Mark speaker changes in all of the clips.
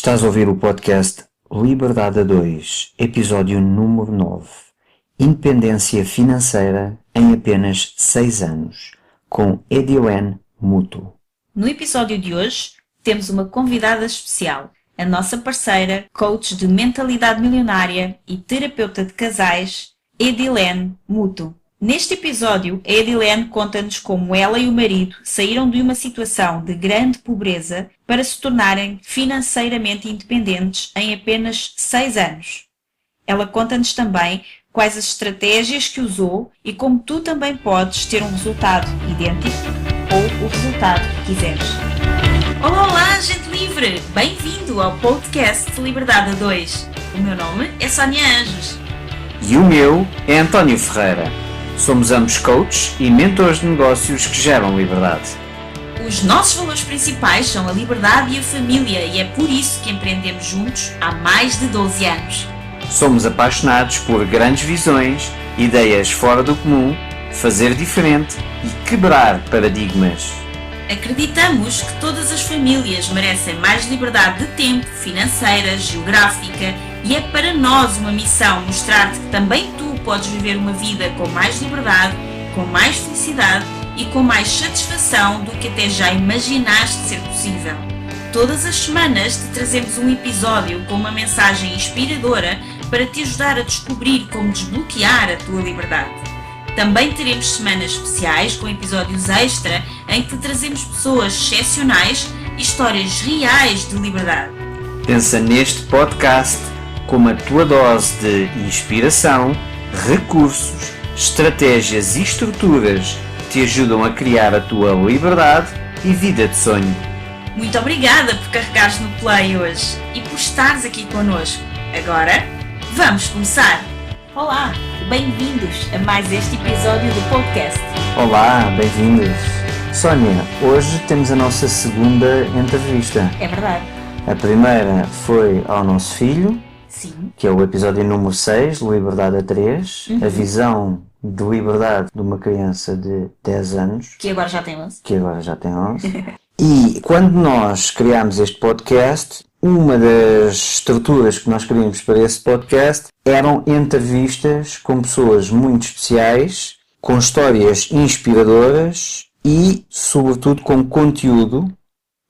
Speaker 1: Estás a ouvir o podcast Liberdade a 2, episódio número 9. Independência financeira em apenas 6 anos, com Edilene Muto.
Speaker 2: No episódio de hoje, temos uma convidada especial, a nossa parceira, coach de mentalidade milionária e terapeuta de casais, Edilene Muto. Neste episódio, a Edilene conta-nos como ela e o marido saíram de uma situação de grande pobreza para se tornarem financeiramente independentes em apenas 6 anos. Ela conta-nos também quais as estratégias que usou e como tu também podes ter um resultado idêntico ou o resultado que quiseres. Olá, gente livre! Bem-vindo ao podcast Liberdade a 2. O meu nome é Sónia Anjos.
Speaker 1: E o meu é António Ferreira. Somos ambos coaches e mentores de negócios que geram liberdade.
Speaker 2: Os nossos valores principais são a liberdade e a família e é por isso que empreendemos juntos há mais de 12 anos.
Speaker 1: Somos apaixonados por grandes visões, ideias fora do comum, fazer diferente e quebrar paradigmas.
Speaker 2: Acreditamos que todas as famílias merecem mais liberdade de tempo, financeira, geográfica e é para nós uma missão mostrar-te que também tu podes viver uma vida com mais liberdade, com mais felicidade e com mais satisfação do que até já imaginaste ser possível. Todas as semanas te trazemos um episódio com uma mensagem inspiradora para te ajudar a descobrir como desbloquear a tua liberdade. Também teremos semanas especiais com episódios extra em que te trazemos pessoas excepcionais e histórias reais de liberdade.
Speaker 1: Pensa neste podcast como a tua dose de inspiração, recursos, estratégias e estruturas que te ajudam a criar a tua liberdade e vida de sonho.
Speaker 2: Muito obrigada por carregares no play hoje e por estares aqui connosco. Agora, vamos começar! Olá, bem-vindos a mais este episódio do podcast.
Speaker 1: Olá, bem-vindos. Sónia, hoje temos a nossa segunda entrevista.
Speaker 2: É verdade.
Speaker 1: A primeira foi ao nosso filho,
Speaker 2: Sim.
Speaker 1: que é o episódio número 6, Liberdade a 3, a visão de liberdade de uma criança de 10 anos,
Speaker 2: Que agora já tem 11.
Speaker 1: que agora já tem 11. E quando nós criámos este podcast, uma das estruturas que nós queríamos para esse podcast eram entrevistas com pessoas muito especiais, com histórias inspiradoras e, sobretudo, com conteúdo,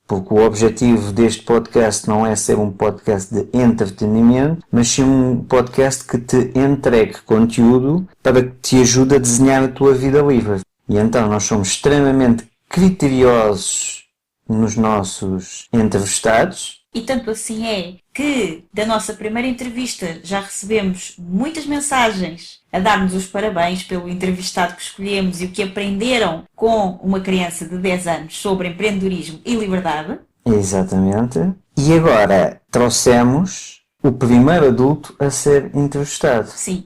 Speaker 1: porque o objetivo deste podcast não é ser um podcast de entretenimento, mas sim um podcast que te entregue conteúdo para que te ajude a desenhar a tua vida livre. E então nós somos extremamente criteriosos nos nossos entrevistados.
Speaker 2: E tanto assim é que da nossa primeira entrevista já recebemos muitas mensagens a dar-nos os parabéns pelo entrevistado que escolhemos e o que aprenderam com uma criança de 10 anos sobre empreendedorismo e liberdade.
Speaker 1: Exatamente. E agora trouxemos o primeiro adulto a ser entrevistado,
Speaker 2: Sim.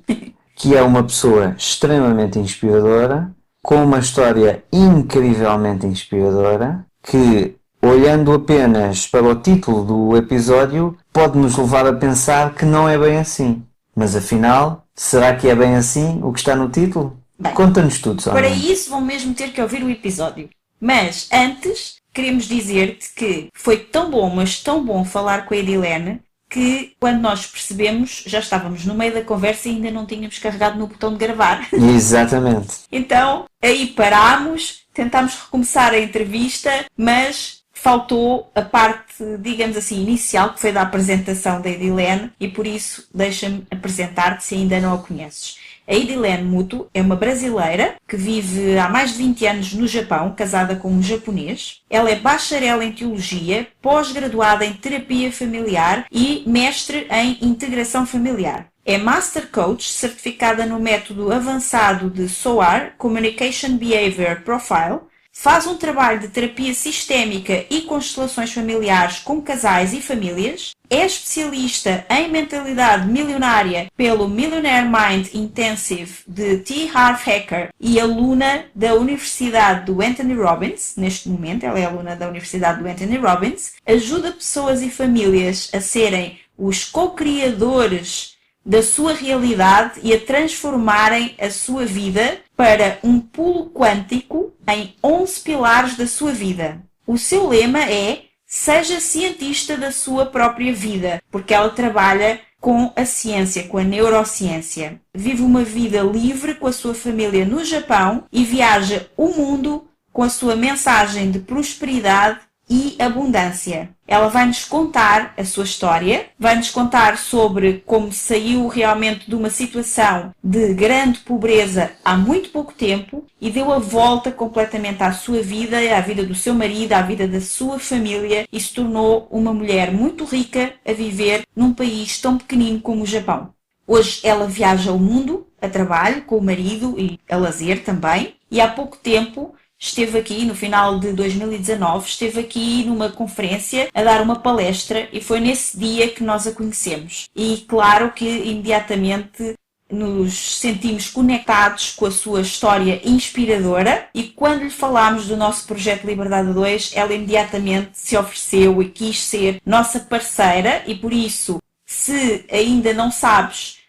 Speaker 1: que é uma pessoa extremamente inspiradora, com uma história incrivelmente inspiradora, que, olhando apenas para o título do episódio, pode nos levar a pensar que não é bem assim. Mas afinal, será que é bem assim o que está no título?
Speaker 2: Bem,
Speaker 1: conta-nos tudo, Sónia.
Speaker 2: Para isso vão mesmo ter que ouvir o episódio. Mas antes, queremos dizer-te que foi tão bom, mas tão bom falar com a Edilene, que quando nós percebemos, já estávamos no meio da conversa e ainda não tínhamos carregado no botão de gravar.
Speaker 1: Exatamente.
Speaker 2: Então, aí parámos, tentámos recomeçar a entrevista, mas faltou a parte, digamos assim, inicial, que foi da apresentação da Edilene, e por isso deixa-me apresentar-te se ainda não a conheces. A Edilene Muto é uma brasileira que vive há mais de 20 anos no Japão, casada com um japonês. Ela é bacharel em teologia, pós-graduada em terapia familiar e mestre em integração familiar. É Master Coach, certificada no método avançado de SOAR, Communication Behavior Profile. Faz um trabalho de terapia sistémica e constelações familiares com casais e famílias. É especialista em mentalidade milionária pelo Millionaire Mind Intensive de T. Harv Eker e aluna da Universidade do Anthony Robbins. Neste momento, ela é aluna da Universidade do Anthony Robbins. Ajuda pessoas e famílias a serem os co-criadores da sua realidade e a transformarem a sua vida para um pulo quântico em 11 pilares da sua vida. O seu lema é seja cientista da sua própria vida, porque ela trabalha com a ciência, com a neurociência. Vive uma vida livre com a sua família no Japão e viaja o mundo com a sua mensagem de prosperidade e abundância. Ela vai-nos contar a sua história, vai-nos contar sobre como saiu realmente de uma situação de grande pobreza há muito pouco tempo e deu a volta completamente à sua vida, à vida do seu marido, à vida da sua família e se tornou uma mulher muito rica a viver num país tão pequenino como o Japão. Hoje ela viaja o mundo a trabalho com o marido e a lazer também e há pouco tempo esteve aqui, no final de 2019, esteve aqui numa conferência a dar uma palestra e foi nesse dia que nós a conhecemos. E claro que imediatamente nos sentimos conectados com a sua história inspiradora e quando lhe falámos do nosso projeto Liberdade 2, ela imediatamente se ofereceu e quis ser nossa parceira e por isso, se ainda não sabes,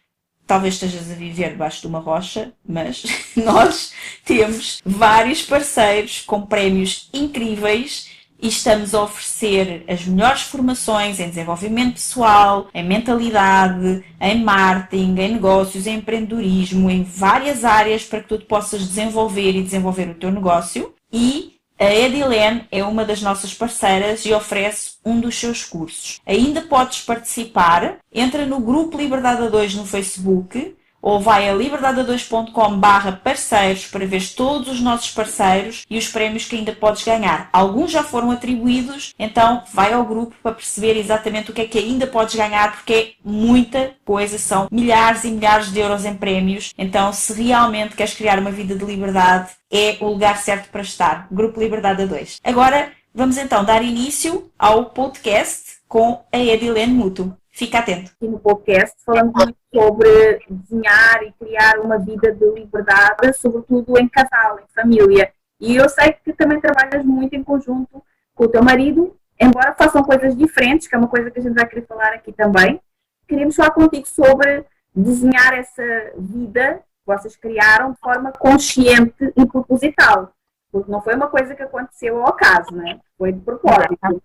Speaker 2: talvez estejas a viver debaixo de uma rocha, mas nós temos vários parceiros com prémios incríveis e estamos a oferecer as melhores formações em desenvolvimento pessoal, em mentalidade, em marketing, em negócios, em empreendedorismo, em várias áreas para que tu te possas desenvolver e desenvolver o teu negócio. E a Edilene é uma das nossas parceiras e oferece um dos seus cursos. Ainda podes participar, entra no grupo Liberdade 2 no Facebook ou vai a liberdade2.com/parceiros para ver todos os nossos parceiros e os prémios que ainda podes ganhar. Alguns já foram atribuídos, então vai ao grupo para perceber exatamente o que é que ainda podes ganhar, porque é muita coisa, são milhares e milhares de euros em prémios. Então, se realmente queres criar uma vida de liberdade, é o lugar certo para estar. Grupo Liberdade 2. Agora, vamos então dar início ao podcast com a Edilene Muto. Fica atento.
Speaker 3: Aqui no podcast falamos muito sobre desenhar e criar uma vida de liberdade, sobretudo em casal, em família. E eu sei que também trabalhas muito em conjunto com o teu marido, embora façam coisas diferentes, que é uma coisa que a gente vai querer falar aqui também. Queríamos falar contigo sobre desenhar essa vida que vocês criaram de forma consciente e proposital. Porque não foi uma coisa que aconteceu ao acaso, né? Foi de propósito.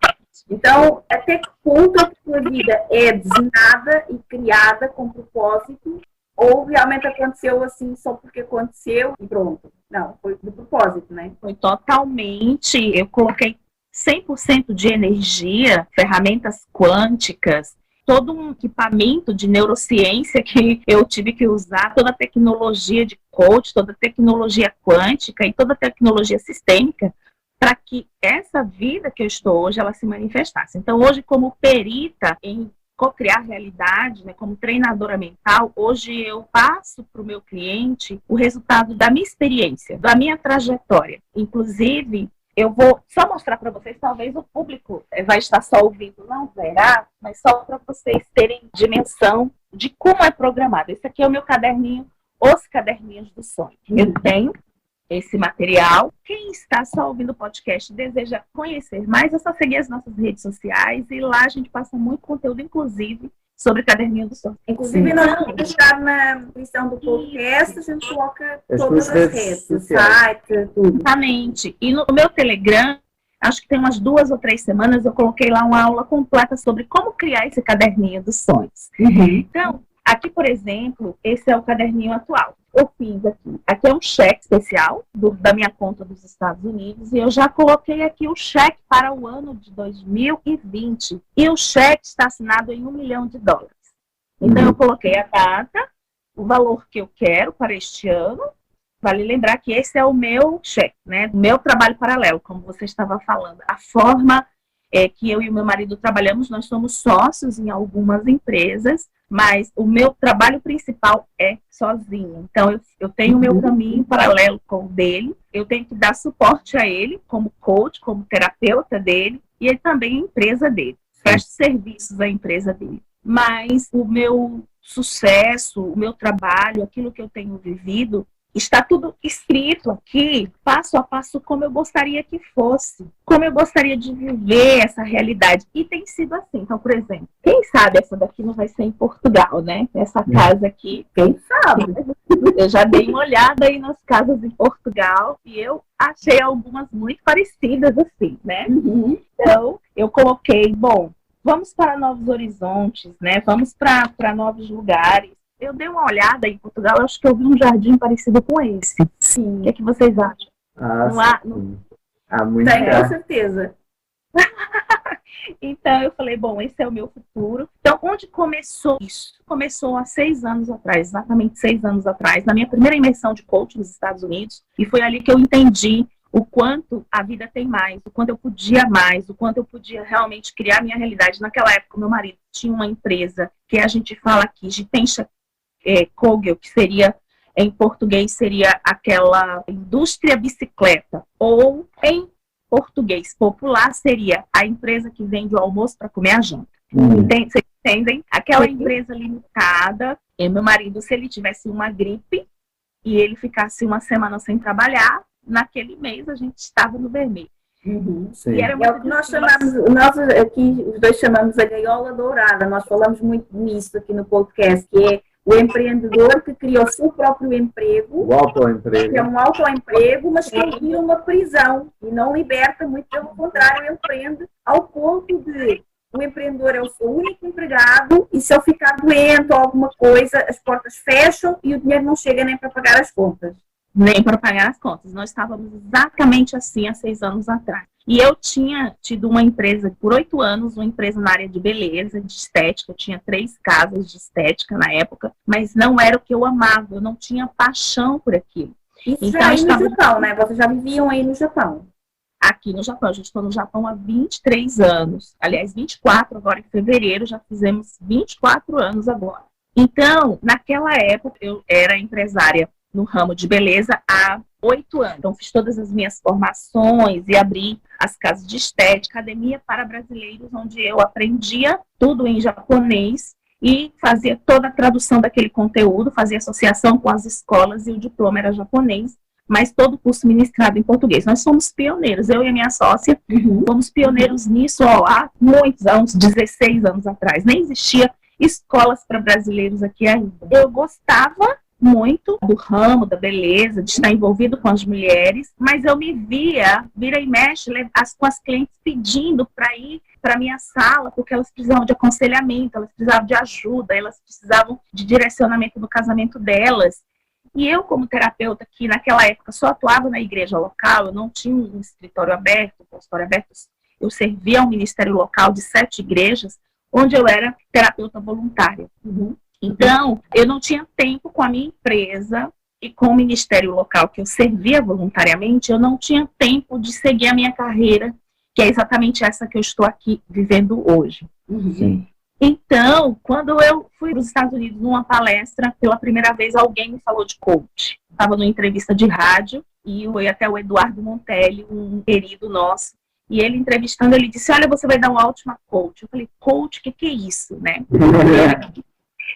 Speaker 3: Então, até que ponto a tua vida é desenhada e criada com propósito ou realmente aconteceu assim só porque aconteceu e pronto? Não, foi de propósito, né?
Speaker 4: Foi totalmente, eu coloquei 100% de energia, ferramentas quânticas, todo um equipamento de neurociência que eu tive que usar, toda a tecnologia de coach, toda a tecnologia quântica e toda a tecnologia sistêmica para que essa vida que eu estou hoje, ela se manifestasse. Então, hoje, como perita em co-criar realidade, né, como treinadora mental, hoje eu passo para o meu cliente o resultado da minha experiência, da minha trajetória. Inclusive, eu vou só mostrar para vocês, talvez o público vai estar só ouvindo, não verá, mas só para vocês terem dimensão de como é programado. Esse aqui é o meu caderninho, Os Caderninhos do Sonho. Eu tenho esse material. Quem está só ouvindo o podcast e deseja conhecer mais, é só seguir as nossas redes sociais e lá a gente passa muito conteúdo, inclusive, sobre Caderninho do Sonho.
Speaker 3: Inclusive, nós vamos deixar na descrição do podcast, a gente coloca todas as redes, o site, tudo.
Speaker 4: Exatamente. E no meu Telegram, acho que tem umas 2 ou 3 semanas, eu coloquei lá uma aula completa sobre como criar esse Caderninho dos Sonhos. Então, aqui, por exemplo, esse é o caderninho atual. Eu fiz aqui. Aqui é um cheque especial da minha conta dos Estados Unidos e eu já coloquei aqui o cheque para o ano de 2020. E o cheque está assinado em $1 milhão. Então, eu coloquei a data, o valor que eu quero para este ano. Vale lembrar que esse é o meu cheque, né? O meu trabalho paralelo, como você estava falando. A forma que eu e o meu marido trabalhamos, nós somos sócios em algumas empresas, mas o meu trabalho principal é sozinho. Então, eu tenho o meu caminho paralelo com o dele, eu tenho que dar suporte a ele como coach, como terapeuta dele, e ele também é a empresa dele. Presto serviços à empresa dele. Mas o meu sucesso, o meu trabalho, aquilo que eu tenho vivido, está tudo escrito aqui, passo a passo, como eu gostaria que fosse. Como eu gostaria de viver essa realidade. E tem sido assim. Então, por exemplo, quem sabe essa daqui não vai ser em Portugal, né? Essa casa aqui.
Speaker 3: Quem sabe?
Speaker 4: Eu já dei uma olhada aí nas casas em Portugal e eu achei algumas muito parecidas assim, né? Então, eu coloquei, bom, vamos para novos horizontes, né? Vamos para novos lugares. Eu dei uma olhada em Portugal, eu acho que eu vi um jardim parecido com esse.
Speaker 3: Sim.
Speaker 4: O que é que vocês acham? Não há,
Speaker 1: Há muito
Speaker 3: Tem, com certeza.
Speaker 4: Então eu falei, bom, esse é o meu futuro. Então, onde começou isso? Começou há 6 anos atrás, exatamente 6 anos atrás, na minha primeira imersão de coaching nos Estados Unidos, e foi ali que eu entendi o quanto a vida tem mais, o quanto eu podia mais, o quanto eu podia realmente criar minha realidade. Naquela época, meu marido tinha uma empresa que a gente fala aqui, Jitensha Kogel, que seria, em português, seria aquela indústria bicicleta, ou em português popular seria a empresa que vende o almoço para comer a janta. Vocês entendem? Aquela empresa limitada. E meu marido, se ele tivesse uma gripe e ele ficasse uma semana sem trabalhar, naquele mês a gente estava no vermelho.
Speaker 1: Sim.
Speaker 4: E era
Speaker 3: É o que nós chamamos, nós aqui os dois chamamos a gaiola dourada. Nós falamos muito nisso aqui no podcast, que é o empreendedor que cria o seu próprio emprego,
Speaker 1: O autoemprego.
Speaker 3: que é um autoemprego, mas que ele cria uma prisão e não liberta, muito pelo contrário, ele prende ao ponto de o empreendedor é o seu único empregado e se ele ficar doente ou alguma coisa, as portas fecham e o dinheiro não chega nem para pagar as contas.
Speaker 4: Nem para pagar as contas. Nós estávamos exatamente assim há 6 anos atrás. E eu tinha tido uma empresa por 8 anos, uma empresa na área de beleza, de estética. Eu tinha 3 casas de estética na época, mas não era o que eu amava, eu não tinha paixão por aquilo.
Speaker 3: Isso
Speaker 4: Então,
Speaker 3: já aí no Japão, né? Vocês já viviam aí no Japão.
Speaker 4: Aqui no Japão, a gente está no Japão há 23 anos. Aliás, 24 agora em fevereiro, já fizemos 24 anos agora. Então, naquela época, eu era empresária no ramo de beleza há 8 anos. Então, fiz todas as minhas formações e abri as casas de estética, academia para brasileiros, onde eu aprendia tudo em japonês e fazia toda a tradução daquele conteúdo, fazia associação com as escolas e o diploma era japonês, mas todo o curso ministrado em português. Nós somos pioneiros, eu e a minha sócia, fomos pioneiros nisso há uns 16 anos atrás. Nem existia escolas para brasileiros aqui ainda. Eu gostava muito do ramo da beleza, de estar envolvido com as mulheres, mas eu me vira e mexe com as clientes pedindo para ir para minha sala, porque elas precisavam de aconselhamento, elas precisavam de ajuda, elas precisavam de direcionamento do casamento delas. E eu, como terapeuta, que naquela época só atuava na igreja local, eu não tinha um escritório aberto, um consultório aberto, eu servia ao ministério local de 7 igrejas, onde eu era terapeuta voluntária. Então, eu não tinha tempo com a minha empresa e com o ministério local que eu servia voluntariamente, eu não tinha tempo de seguir a minha carreira, que é exatamente essa que eu estou aqui vivendo hoje.
Speaker 1: Sim.
Speaker 4: Então, quando eu fui para os Estados Unidos numa palestra, pela primeira vez alguém me falou de coach. Estava numa entrevista de rádio e foi até o Eduardo Montelli, um querido nosso, e ele entrevistando, ele disse, olha, você vai dar uma última coach. Eu falei, coach, o que é isso, né?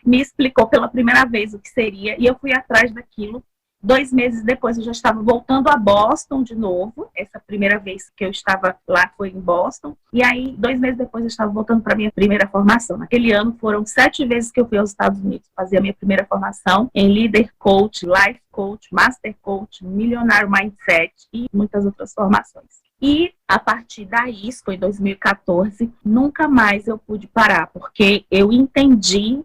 Speaker 4: Me explicou pela primeira vez o que seria, e eu fui atrás daquilo. 2 meses depois eu já estava voltando a Boston de novo. Essa primeira vez que eu estava lá foi em Boston. E aí, 2 meses depois eu estava voltando para a minha primeira formação. Naquele ano foram 7 vezes que eu fui aos Estados Unidos fazer a minha primeira formação em Leader Coach, Life Coach, Master Coach, Millionaire Mindset e muitas outras formações. E a partir daí, isso foi em 2014, nunca mais eu pude parar, porque eu entendi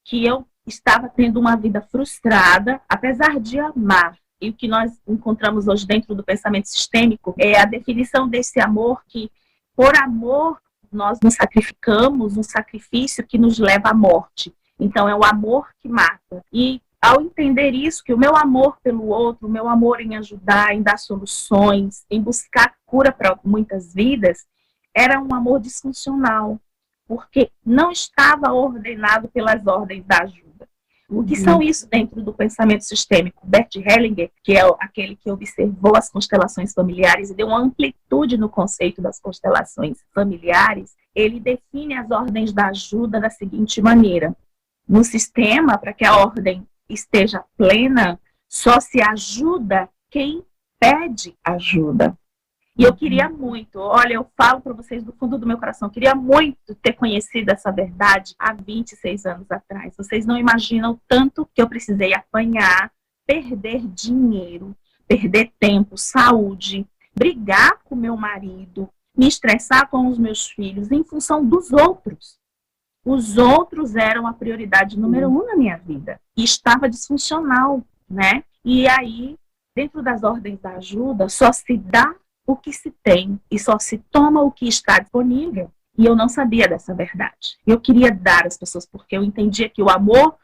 Speaker 4: que eu estava tendo uma vida frustrada, apesar de amar. E o que nós encontramos hoje dentro do pensamento sistêmico é a definição desse amor que, por amor, nós nos sacrificamos, um sacrifício que nos leva à morte. Então, é o amor que mata. E ao entender isso, que o meu amor pelo outro, o meu amor em ajudar, em dar soluções, em buscar cura para muitas vidas, era um amor disfuncional, porque não estava ordenado pelas ordens da ajuda. O que são isso dentro do pensamento sistêmico? Bert Hellinger, que é aquele que observou as constelações familiares e deu uma amplitude no conceito das constelações familiares, ele define as ordens da ajuda da seguinte maneira. No sistema, para que a ordem esteja plena, só se ajuda quem pede ajuda. E eu queria muito, olha, eu falo para vocês do fundo do meu coração, eu queria muito ter conhecido essa verdade há 26 anos atrás. Vocês não imaginam o tanto que eu precisei apanhar, perder dinheiro, perder tempo, saúde, brigar com meu marido, me estressar com os meus filhos em função dos outros. Os outros eram a prioridade número 1 na minha vida. E estava disfuncional, né? E aí, dentro das ordens da ajuda, só se dá o que se tem e só se toma o que está disponível. E eu não sabia dessa verdade. Eu queria dar às pessoas, porque eu entendia que o amor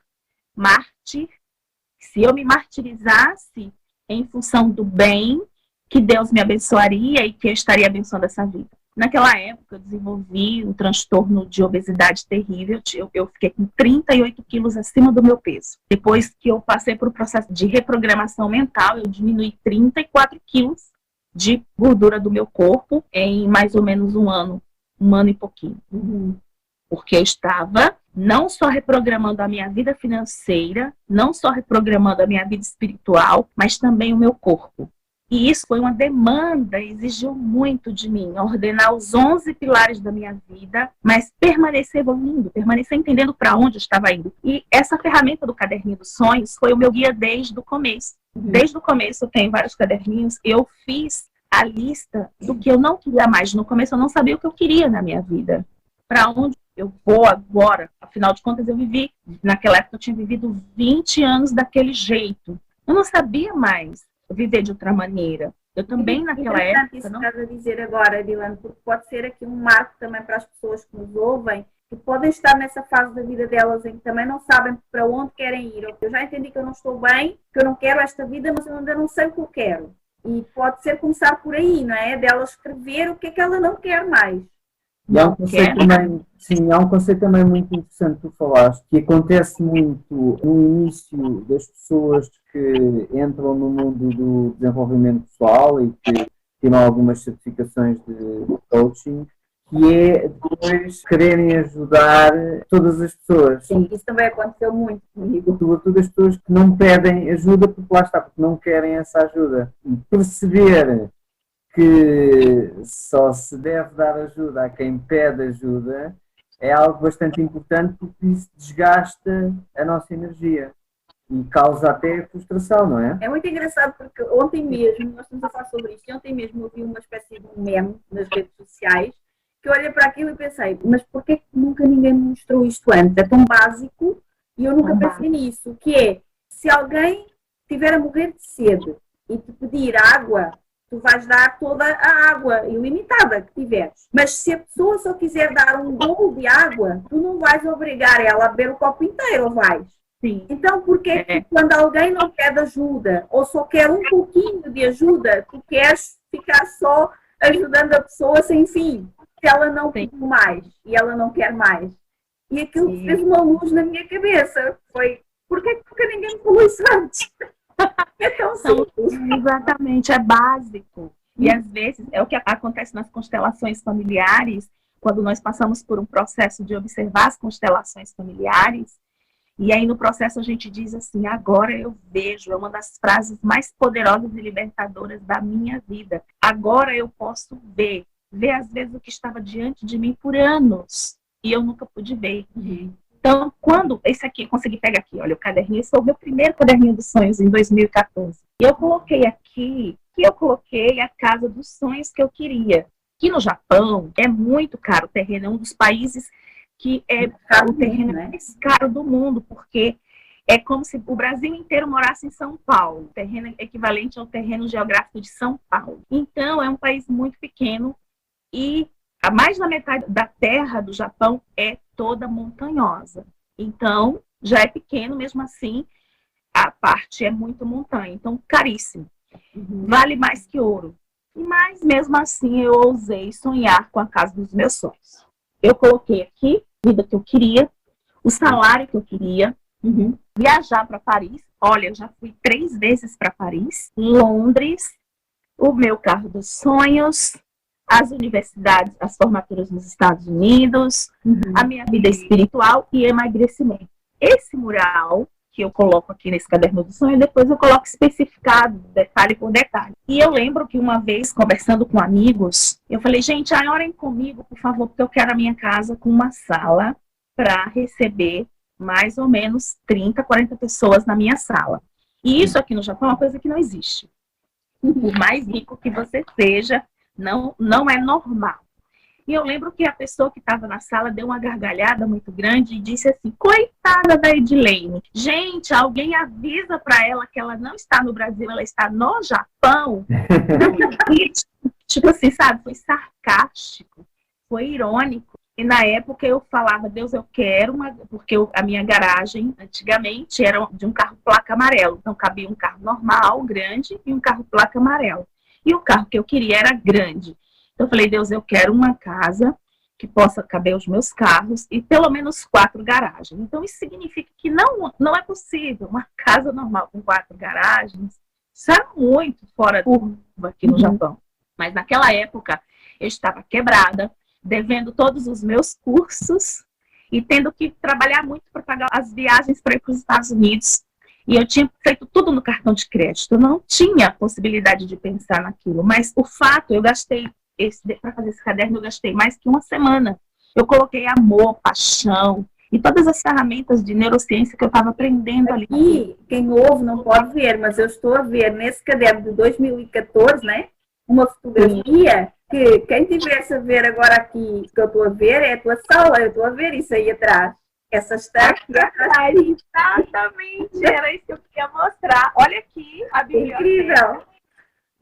Speaker 4: mártir, se eu me martirizasse em função do bem, que Deus me abençoaria e que eu estaria abençoando essa vida. Naquela época, eu desenvolvi um transtorno de obesidade terrível. Eu fiquei com 38 quilos acima do meu peso. Depois que eu passei por um processo de reprogramação mental, eu diminui 34 quilos de gordura do meu corpo em mais ou menos um ano e pouquinho. Porque eu estava não só reprogramando a minha vida financeira, não só reprogramando a minha vida espiritual, mas também o meu corpo. E isso foi uma demanda, exigiu muito de mim, ordenar os 11 pilares da minha vida, mas permanecer evoluindo, permanecer entendendo para onde eu estava indo. E essa ferramenta do Caderninho dos Sonhos foi o meu guia desde o começo. Desde o começo eu tenho vários caderninhos, eu fiz a lista do que eu não queria mais. No começo eu não sabia o que eu queria na minha vida. Para onde eu vou agora? Afinal de contas eu vivi, naquela época eu tinha vivido 20 anos daquele jeito. Eu não sabia mais viver de outra maneira. Eu também naquela época...
Speaker 3: Isso que estás a dizer agora, Edilene, porque pode ser aqui um marco também para as pessoas que nos ouvem, que podem estar nessa fase da vida delas em que também não sabem para onde querem ir. Eu já entendi que eu não estou bem, que eu não quero esta vida, mas eu ainda não sei o que eu quero. E pode ser começar por aí, não é? Dela escrever o que é que ela não quer mais.
Speaker 1: E há um conceito também, sim, há um conceito também muito interessante que tu falaste, que acontece muito no início das pessoas que entram no mundo do desenvolvimento pessoal e que tiram algumas certificações de coaching, que é depois quererem ajudar todas as pessoas.
Speaker 3: Sim, isso também aconteceu muito comigo.
Speaker 1: Sobretudo as pessoas que não pedem ajuda porque lá está, porque não querem essa ajuda. E perceber que só se deve dar ajuda a quem pede ajuda é algo bastante importante, porque isso desgasta a nossa energia e causa até frustração, não é?
Speaker 3: É muito engraçado porque ontem mesmo, nós estamos a falar sobre isto, e ontem mesmo eu vi uma espécie de um meme nas redes sociais, que eu olhei para aquilo e pensei, mas porquê que nunca ninguém me mostrou isto antes? É tão básico e eu nunca pensei nisso, que é, se alguém estiver a morrer de sede e te pedir água, tu vais dar toda a água ilimitada que tiveres. Mas se a pessoa só quiser dar um golo de água, tu não vais obrigar ela a beber o copo inteiro, ou vais?
Speaker 4: Sim.
Speaker 3: Então, porquê que quando alguém não pede ajuda, ou só quer um pouquinho de ajuda, tu queres ficar só ajudando a pessoa sem fim? Se ela não pediu mais e ela não quer mais. E aquilo fez uma luz na minha cabeça. Foi, porquê que ninguém me falou isso antes? É tão simples.
Speaker 4: Exatamente, é básico. E às vezes é o que acontece nas constelações familiares, quando nós passamos por um processo de observar as constelações familiares, e aí no processo a gente diz assim, agora eu vejo, é uma das frases mais poderosas e libertadoras da minha vida. Agora eu posso ver às vezes o que estava diante de mim por anos, e eu nunca pude ver. Então, quando esse aqui, consegui pegar aqui, olha, o caderninho, esse foi o meu primeiro caderninho dos sonhos em 2014. E eu coloquei aqui, a casa dos sonhos que eu queria. Aqui no Japão, é muito caro o terreno, é um dos países que é o terreno mais caro do mundo, porque é como se o Brasil inteiro morasse em São Paulo. O terreno é equivalente ao terreno geográfico de São Paulo. Então, é um país muito pequeno e a mais da metade da terra do Japão é toda montanhosa. Então, já é pequeno, mesmo assim, a parte é muito montanha. Então, caríssimo. Vale mais que ouro. Mas, mesmo assim, eu ousei sonhar com a casa dos meus sonhos. Eu coloquei aqui a vida que eu queria, o salário que eu queria, viajar para Paris. Olha, eu já fui 3 vezes para Paris, Londres, o meu carro dos sonhos, as universidades, as formaturas nos Estados Unidos, a minha vida espiritual e emagrecimento. Esse mural que eu coloco aqui nesse caderno do sonho, depois eu coloco especificado, detalhe por detalhe. E eu lembro que uma vez, conversando com amigos, eu falei, gente, orem comigo, por favor, porque eu quero a minha casa com uma sala para receber mais ou menos 30, 40 pessoas na minha sala. E isso aqui no Japão é uma coisa que não existe. Por mais rico que você seja, não é normal. E eu lembro que a pessoa que estava na sala deu uma gargalhada muito grande e disse assim, coitada da Edilene, gente, alguém avisa para ela que ela não está no Brasil, ela está no Japão. E, tipo assim, sabe, foi sarcástico, foi irônico. E na época eu falava, Deus, eu quero uma... Porque a minha garagem, antigamente, era de um carro placa amarelo. Então cabia um carro normal, grande, e um carro placa amarelo. E o carro que eu queria era grande. Então eu falei, Deus, eu quero uma casa que possa caber os meus carros e pelo menos 4 garagens. Então isso significa que não é possível uma casa normal com 4 garagens. Isso é muito fora da curva aqui no Japão. Mas naquela época eu estava quebrada, devendo todos os meus cursos e tendo que trabalhar muito para pagar as viagens para ir para os Estados Unidos. E eu tinha feito tudo no cartão de crédito. Eu não tinha possibilidade de pensar naquilo. Mas o fato, eu gastei para fazer esse caderno, eu gastei mais que uma semana. Eu coloquei amor, paixão e todas as ferramentas de neurociência que eu estava aprendendo ali.
Speaker 3: E quem ouve não pode ver, mas eu estou a ver nesse caderno de 2014, né? Uma fotografia que quem tivesse a ver agora aqui, que eu estou a ver, é a tua sala, eu estou a ver isso aí atrás. Essa está aqui atrás.
Speaker 4: Exatamente, era isso que eu queria mostrar. Olha aqui a biblioteca.
Speaker 3: Incrível.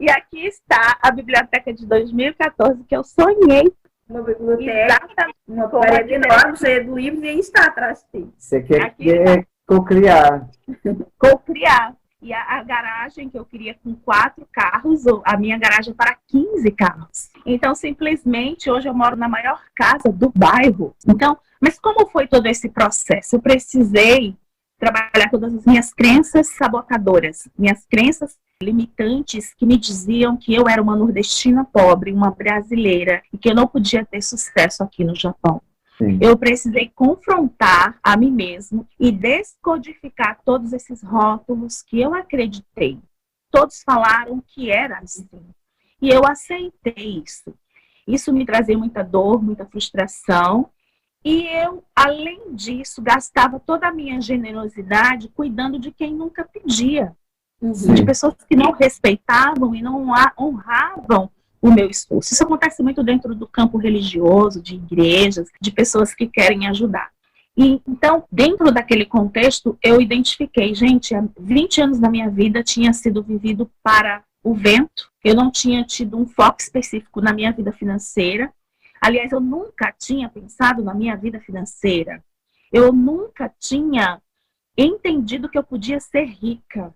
Speaker 4: E aqui está a biblioteca de 2014 que eu sonhei.
Speaker 3: Uma biblioteca,
Speaker 4: Exatamente.
Speaker 3: uma parede enorme, cheia de livros, e aí está atrás de ti.
Speaker 1: Isso aqui é co-criar.
Speaker 4: Co-criar. E a garagem que eu queria com 4 carros, a minha garagem para 15 carros. Então, simplesmente, hoje eu moro na maior casa do bairro. Então, mas como foi todo esse processo? Eu precisei trabalhar todas as minhas crenças sabotadoras, minhas crenças limitantes que me diziam que eu era uma nordestina pobre, uma brasileira, e que eu não podia ter sucesso aqui no Japão.
Speaker 1: Sim.
Speaker 4: Eu precisei confrontar a mim mesmo e descodificar todos esses rótulos que eu acreditei. Todos falaram que era assim. E eu aceitei isso. Isso me trazia muita dor, muita frustração. E eu, além disso, gastava toda a minha generosidade cuidando de quem nunca pedia.
Speaker 1: Sim.
Speaker 4: De pessoas que não respeitavam e não honravam o meu esforço. Isso acontece muito dentro do campo religioso, de igrejas, de pessoas que querem ajudar. E, então, dentro daquele contexto, eu identifiquei, gente, 20 anos da minha vida tinha sido vivido para o vento. Eu não tinha tido um foco específico na minha vida financeira. Aliás, eu nunca tinha pensado na minha vida financeira. Eu nunca tinha entendido que eu podia ser rica.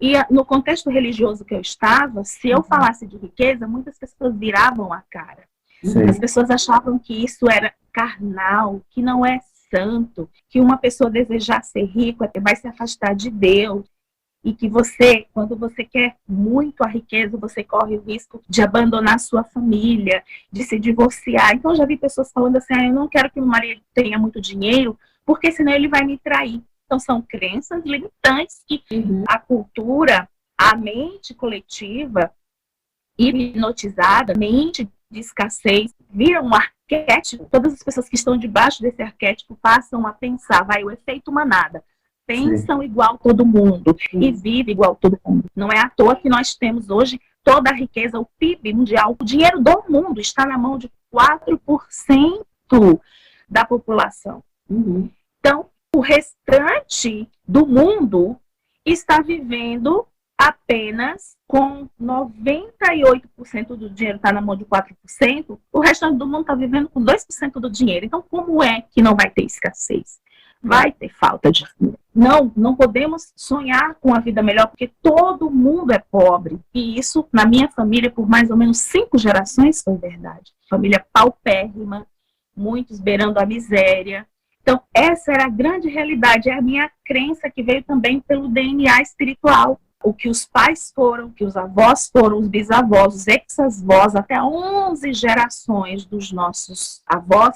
Speaker 4: E no contexto religioso que eu estava, se eu falasse de riqueza, muitas pessoas viravam a cara.
Speaker 1: Sim.
Speaker 4: As pessoas achavam que isso era carnal, que não é santo, que uma pessoa desejar ser rico vai se afastar de Deus. E que você, quando você quer muito a riqueza, você corre o risco de abandonar sua família, de se divorciar. Então, eu já vi pessoas falando assim, eu não quero que meu marido tenha muito dinheiro, porque senão ele vai me trair. Então, são crenças limitantes que a cultura, a mente coletiva, hipnotizada, mente de escassez, vira um arquétipo. Todas as pessoas que estão debaixo desse arquétipo passam a pensar, o efeito manada. Pensam igual todo mundo e vivem igual todo mundo. Não é à toa que nós temos hoje toda a riqueza, o PIB mundial, o dinheiro do mundo está na mão de 4% da população. Então, o restante do mundo está vivendo apenas com 98% do dinheiro está na mão de 4%, o restante do mundo está vivendo com 2% do dinheiro. Então, como é que não vai ter escassez? Vai ter falta de dinheiro. Não podemos sonhar com a vida melhor, porque todo mundo é pobre. E isso, na minha família, por mais ou menos 5 gerações, foi verdade. Família paupérrima, muitos beirando a miséria. Então, essa era a grande realidade, é a minha crença que veio também pelo DNA espiritual. O que os pais foram, o que os avós foram, os bisavós, os ex-avós, até 11 gerações dos nossos avós,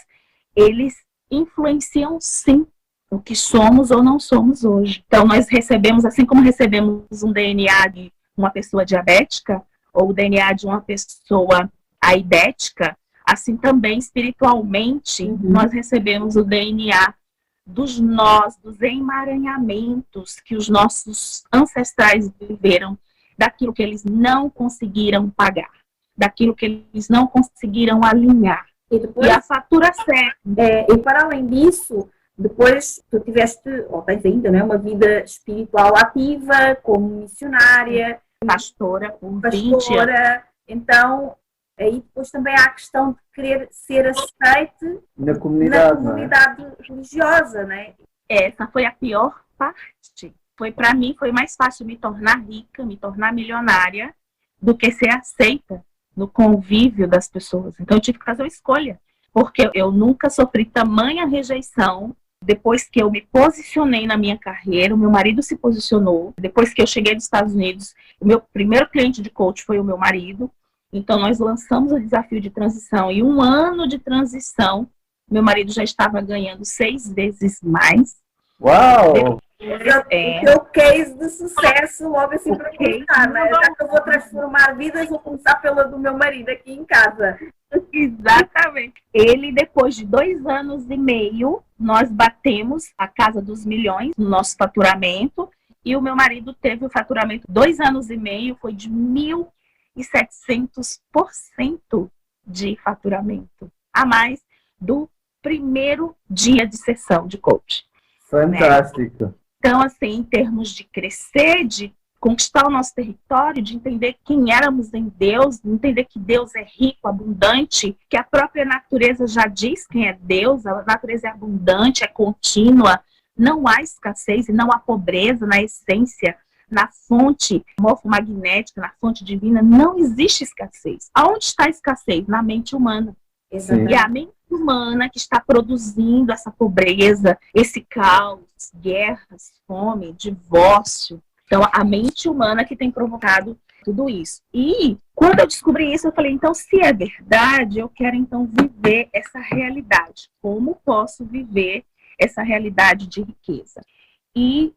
Speaker 4: eles influenciam sim o que somos ou não somos hoje. Então, nós recebemos, assim como recebemos um DNA de uma pessoa diabética, ou o DNA de uma pessoa aidética, assim também, espiritualmente, nós recebemos o DNA dos nós, dos emaranhamentos que os nossos ancestrais viveram, daquilo que eles não conseguiram pagar, daquilo que eles não conseguiram alinhar. E a fatura certa.
Speaker 3: E para além disso, depois tu tiveste, ou tens ainda, né, uma vida espiritual ativa, como missionária,
Speaker 4: pastora por 20 anos.
Speaker 3: Então, aí depois também há a questão de querer ser aceite
Speaker 1: na comunidade
Speaker 3: religiosa, né?
Speaker 4: Essa foi a pior parte. Para mim, foi mais fácil me tornar rica, me tornar milionária, do que ser aceita no convívio das pessoas. Então, eu tive que fazer uma escolha, porque eu nunca sofri tamanha rejeição. Depois que eu me posicionei na minha carreira, o meu marido se posicionou. Depois que eu cheguei dos Estados Unidos, o meu primeiro cliente de coach foi o meu marido. Então, nós lançamos o desafio de transição. E 1 ano de transição, meu marido já estava ganhando 6 vezes mais.
Speaker 1: Uau!
Speaker 3: O teu case de sucesso logo assim para começar, né? Já que eu vou transformar vidas, vou começar pela do meu marido aqui em casa.
Speaker 4: Exatamente. Ele, depois de 2 anos e meio, nós batemos a casa dos milhões no nosso faturamento, e o meu marido teve o faturamento 2 anos e meio, foi de 1.700% de faturamento, a mais do primeiro dia de sessão de coach.
Speaker 1: Fantástico.
Speaker 4: Né? Então, assim, em termos de crescer, de conquistar o nosso território, de entender quem éramos em Deus, de entender que Deus é rico, abundante, que a própria natureza já diz quem é Deus, a natureza é abundante, é contínua, não há escassez e não há pobreza na essência, na fonte morfomagnética, na fonte divina, não existe escassez. Aonde está a escassez? Na mente humana.
Speaker 3: Exatamente.
Speaker 4: E a mente humana que está produzindo essa pobreza, esse caos, guerras, fome, divórcio. Então, a mente humana que tem provocado tudo isso. E quando eu descobri isso, eu falei, então, se é verdade, eu quero então viver essa realidade. Como posso viver essa realidade de riqueza? E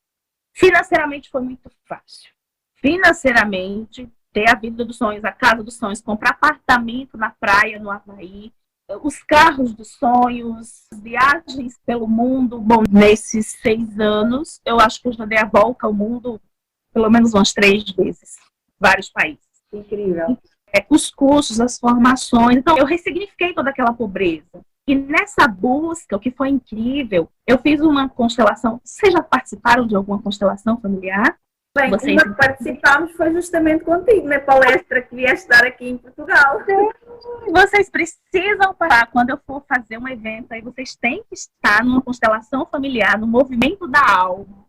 Speaker 4: financeiramente foi muito fácil. Financeiramente, ter a vida dos sonhos, a casa dos sonhos, comprar apartamento na praia, no Havaí, os carros dos sonhos, viagens pelo mundo. Bom, nesses 6 anos, eu acho que eu já dei a volta ao mundo pelo menos umas 3 vezes, vários países.
Speaker 3: Incrível.
Speaker 4: Os cursos, as formações. Então, eu ressignifiquei toda aquela pobreza. E nessa busca, o que foi incrível, eu fiz uma constelação. Vocês já participaram de alguma constelação familiar?
Speaker 3: Bem, uma que participámos foi justamente contigo, na palestra que vieste dar aqui em Portugal.
Speaker 4: Vocês precisam parar. Quando eu for fazer um evento, aí vocês têm que estar numa constelação familiar, no movimento da alma.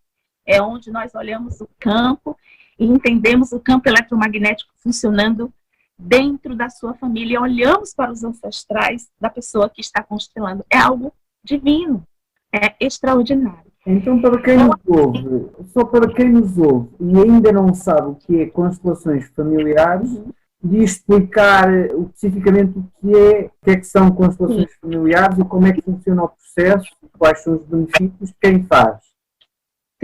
Speaker 4: É onde nós olhamos o campo e entendemos o campo eletromagnético funcionando dentro da sua família. Olhamos para os ancestrais da pessoa que está constelando. É algo divino, é extraordinário.
Speaker 1: Então, para quem nos ouve, só para quem nos ouve e ainda não sabe o que é constelações familiares, de explicar especificamente o que é que são constelações familiares e como é que funciona o processo, quais são os benefícios de quem faz.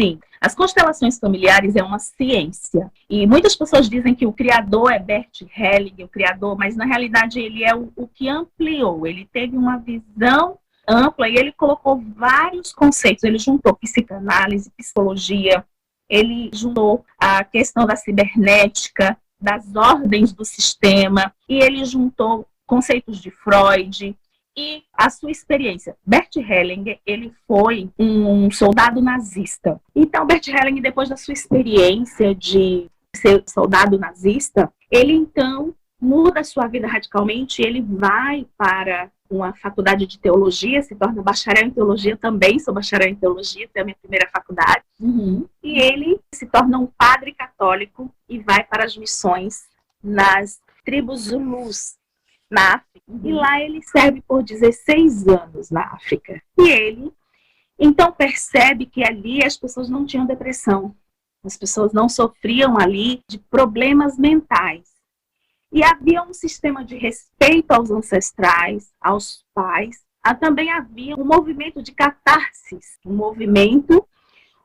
Speaker 4: Sim, as constelações familiares é uma ciência. E muitas pessoas dizem que o criador é Bert Hellinger, o criador, mas na realidade ele é o que ampliou. Ele teve uma visão ampla e ele colocou vários conceitos. Ele juntou psicanálise, psicologia, ele juntou a questão da cibernética, das ordens do sistema, e ele juntou conceitos de Freud e a sua experiência. Bert Hellinger, ele foi um soldado nazista. Então, Bert Hellinger, depois da sua experiência de ser soldado nazista, ele então muda a sua vida radicalmente, ele vai para uma faculdade de teologia, se torna bacharel em teologia, também sou bacharel em teologia, foi a minha primeira faculdade, e ele se torna um padre católico e vai para as missões nas tribos Zulus, na África, e lá ele serve por 16 anos na África. E ele, então, percebe que ali as pessoas não tinham depressão, as pessoas não sofriam ali de problemas mentais. E havia um sistema de respeito aos ancestrais, aos pais, Também havia um movimento de catarsis, um movimento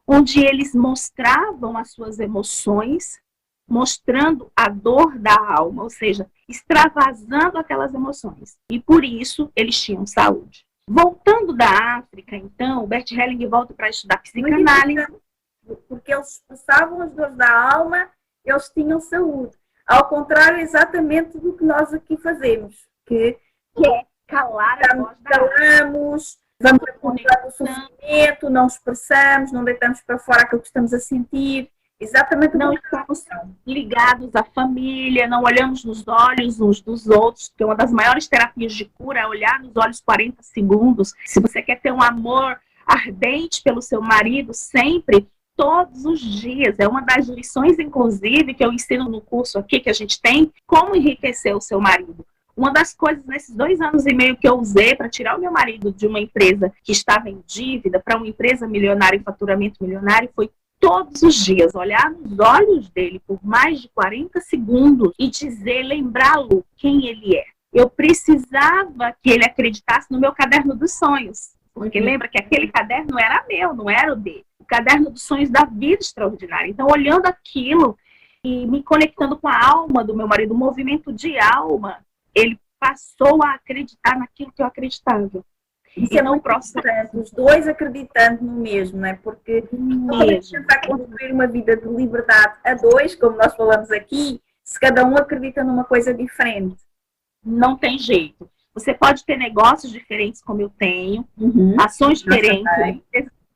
Speaker 4: onde eles mostravam as suas emoções, mostrando a dor da alma, ou seja, extravasando aquelas emoções. E por isso eles tinham saúde. Voltando da África, então, o Bert Helling volta para estudar psicanálise.
Speaker 3: Porque eles expulsavam as dores da alma, eles tinham saúde. Ao contrário, exatamente do que nós aqui fazemos, que
Speaker 4: é calar a voz da alma.
Speaker 3: Calamos, vamos acomodar o sofrimento, não expressamos, não deitamos para fora aquilo que estamos a sentir. Exatamente.
Speaker 4: Não estamos ligados à família, não olhamos nos olhos uns dos outros, porque uma das maiores terapias de cura é olhar nos olhos 40 segundos. Se você quer ter um amor ardente pelo seu marido sempre, todos os dias, é uma das lições, inclusive, que eu ensino no curso aqui que a gente tem, como enriquecer o seu marido. Uma das coisas nesses 2 anos e meio que eu usei para tirar o meu marido de uma empresa que estava em dívida para uma empresa milionária e faturamento milionário foi todos os dias olhar nos olhos dele por mais de 40 segundos e dizer, lembrá-lo quem ele é. Eu precisava que ele acreditasse no meu caderno dos sonhos. Porque lembra que aquele caderno era meu, não era o dele. O caderno dos sonhos da vida extraordinária. Então, olhando aquilo e me conectando com a alma do meu marido, o movimento de alma, ele passou a acreditar naquilo que eu acreditava.
Speaker 3: Isso é muito importante, os dois acreditando no mesmo, não é? Porque quando a gente tentar construir uma vida de liberdade a dois, como nós falamos aqui, se cada um acredita numa coisa diferente.
Speaker 4: Não tem jeito. Você pode ter negócios diferentes, como eu tenho, ações diferentes.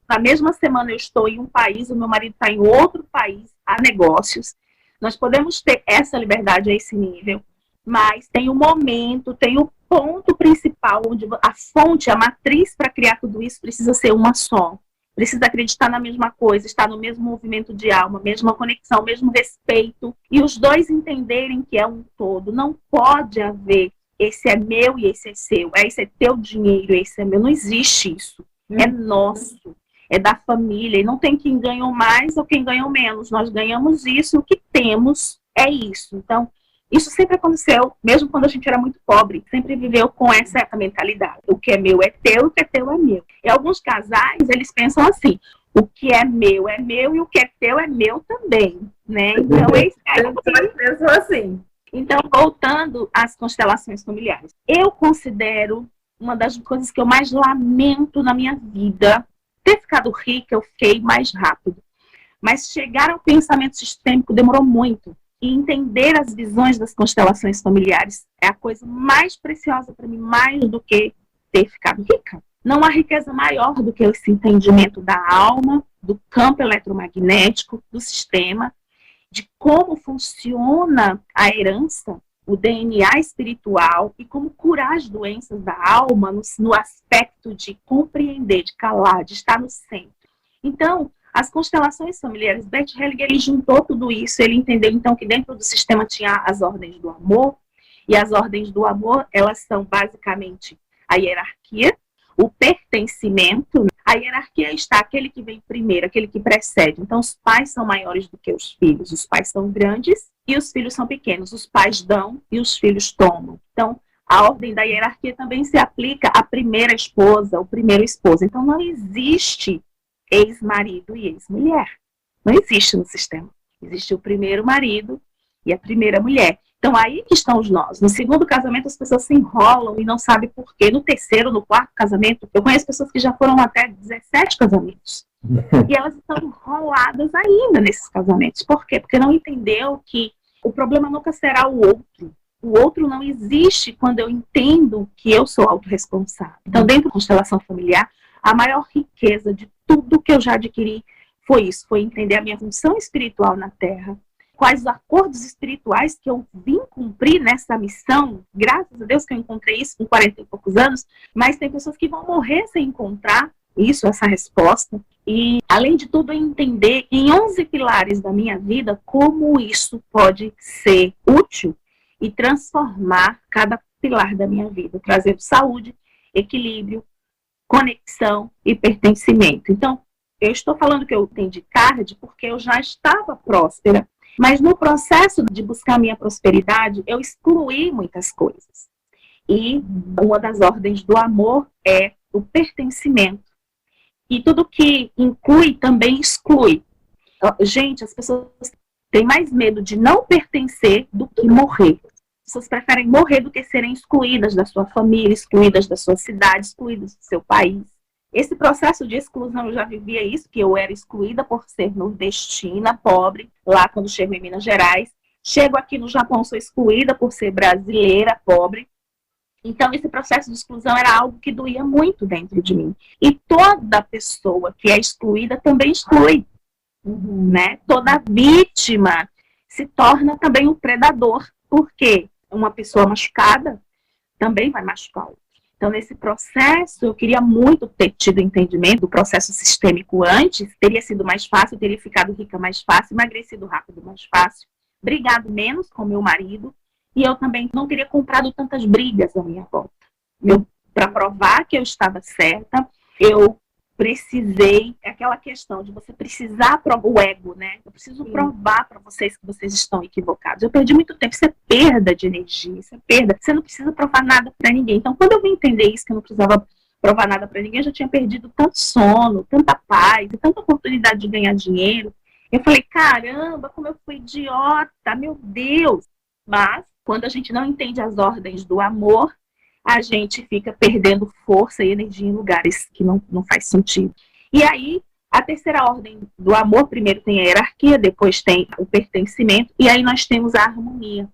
Speaker 4: Na mesma semana eu estou em um país, o meu marido está em outro país, há negócios. Nós podemos ter essa liberdade a esse nível, mas tem o momento, tem o ponto principal, onde a fonte, a matriz para criar tudo isso precisa ser uma só. Precisa acreditar na mesma coisa, estar no mesmo movimento de alma, mesma conexão, mesmo respeito. E os dois entenderem que é um todo. Não pode haver esse é meu e esse é seu. Esse é teu dinheiro, esse é meu. Não existe isso. É nosso. É da família. E não tem quem ganhou mais ou quem ganhou menos. Nós ganhamos isso e o que temos é isso. Então, isso sempre aconteceu, mesmo quando a gente era muito pobre, sempre viveu com essa mentalidade. O que é meu é teu, o que é teu é meu. E alguns casais, eles pensam assim, o que é meu e o que é teu é meu também, né? Então,
Speaker 3: pensam assim.
Speaker 4: Então, voltando às constelações familiares. Eu considero uma das coisas que eu mais lamento na minha vida, ter ficado rica, eu fiquei mais rápido. Mas chegar ao pensamento sistêmico demorou muito. E entender as visões das constelações familiares é a coisa mais preciosa para mim, mais do que ter ficado rica. Não há riqueza maior do que esse entendimento da alma, do campo eletromagnético, do sistema, de como funciona a herança, o DNA espiritual e como curar as doenças da alma no aspecto de compreender, de calar, de estar no centro. Então, as constelações familiares, Bert Hellinger, ele juntou tudo isso, ele entendeu então que dentro do sistema tinha as ordens do amor, e as ordens do amor, elas são basicamente a hierarquia, o pertencimento. A hierarquia está aquele que vem primeiro, aquele que precede. Então, os pais são maiores do que os filhos, os pais são grandes e os filhos são pequenos. Os pais dão e os filhos tomam. Então, a ordem da hierarquia também se aplica à primeira esposa, ao primeiro esposo. Então, não existe ex-marido e ex-mulher. Não existe no sistema. Existe o primeiro marido e a primeira mulher. Então, aí que estão os nós. No segundo casamento, as pessoas se enrolam e não sabem por quê. No terceiro, no quarto casamento, eu conheço pessoas que já foram até 17 casamentos. E elas estão enroladas ainda nesses casamentos. Por quê? Porque não entendeu que o problema nunca será o outro. O outro não existe quando eu entendo que eu sou autorresponsável. Então, dentro da constelação familiar, a maior riqueza de tudo que eu já adquiri foi isso, foi entender a minha função espiritual na Terra, quais os acordos espirituais que eu vim cumprir nessa missão. Graças a Deus que eu encontrei isso com 40 e poucos anos, mas tem pessoas que vão morrer sem encontrar isso, essa resposta. E, além de tudo, entender em 11 pilares da minha vida como isso pode ser útil e transformar cada pilar da minha vida, trazendo saúde, equilíbrio, conexão e pertencimento. Então, eu estou falando que eu entendi tarde porque eu já estava próspera, mas no processo de buscar minha prosperidade, eu excluí muitas coisas. E uma das ordens do amor é o pertencimento. E tudo que inclui também exclui. Gente, as pessoas têm mais medo de não pertencer do que morrer. As pessoas preferem morrer do que serem excluídas da sua família, excluídas da sua cidade, excluídas do seu país. Esse processo de exclusão, eu já vivia isso, que eu era excluída por ser nordestina, pobre, lá quando chego em Minas Gerais. Chego aqui no Japão, sou excluída por ser brasileira, pobre. Então, esse processo de exclusão era algo que doía muito dentro de mim. E toda pessoa que é excluída também exclui. Né? Toda vítima se torna também um predador. Porque uma pessoa machucada também vai machucar outra. Então, nesse processo, eu queria muito ter tido entendimento do processo sistêmico antes. Teria sido mais fácil, teria ficado rica mais fácil, emagrecido rápido mais fácil, brigado menos com meu marido. E eu também não teria comprado tantas brigas à minha volta. Para provar que eu estava certa, eu precisei, aquela questão de você precisar provar o ego, né? Eu preciso provar para vocês que vocês estão equivocados. Eu perdi muito tempo, isso é perda de energia, isso é perda. Você não precisa provar nada para ninguém. Então, quando eu vim entender isso, que eu não precisava provar nada para ninguém, eu já tinha perdido tanto sono, tanta paz, e tanta oportunidade de ganhar dinheiro. Eu falei, caramba, como eu fui idiota, meu Deus! Mas, quando a gente não entende as ordens do amor, a gente fica perdendo força e energia em lugares que não faz sentido. E aí, a terceira ordem do amor, primeiro tem a hierarquia, depois tem o pertencimento, e aí nós temos a harmonia.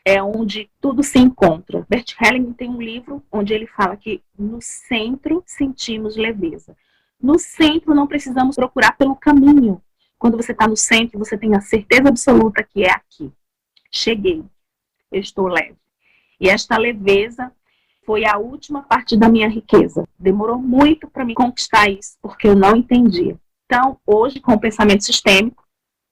Speaker 4: É onde tudo se encontra. Bert Hellinger tem um livro onde ele fala que no centro sentimos leveza. No centro não precisamos procurar pelo caminho. Quando você está no centro, você tem a certeza absoluta que é aqui. Cheguei. Eu estou leve. E esta leveza foi a última parte da minha riqueza. Demorou muito para me conquistar isso, porque eu não entendia. Então, hoje, com o pensamento sistêmico,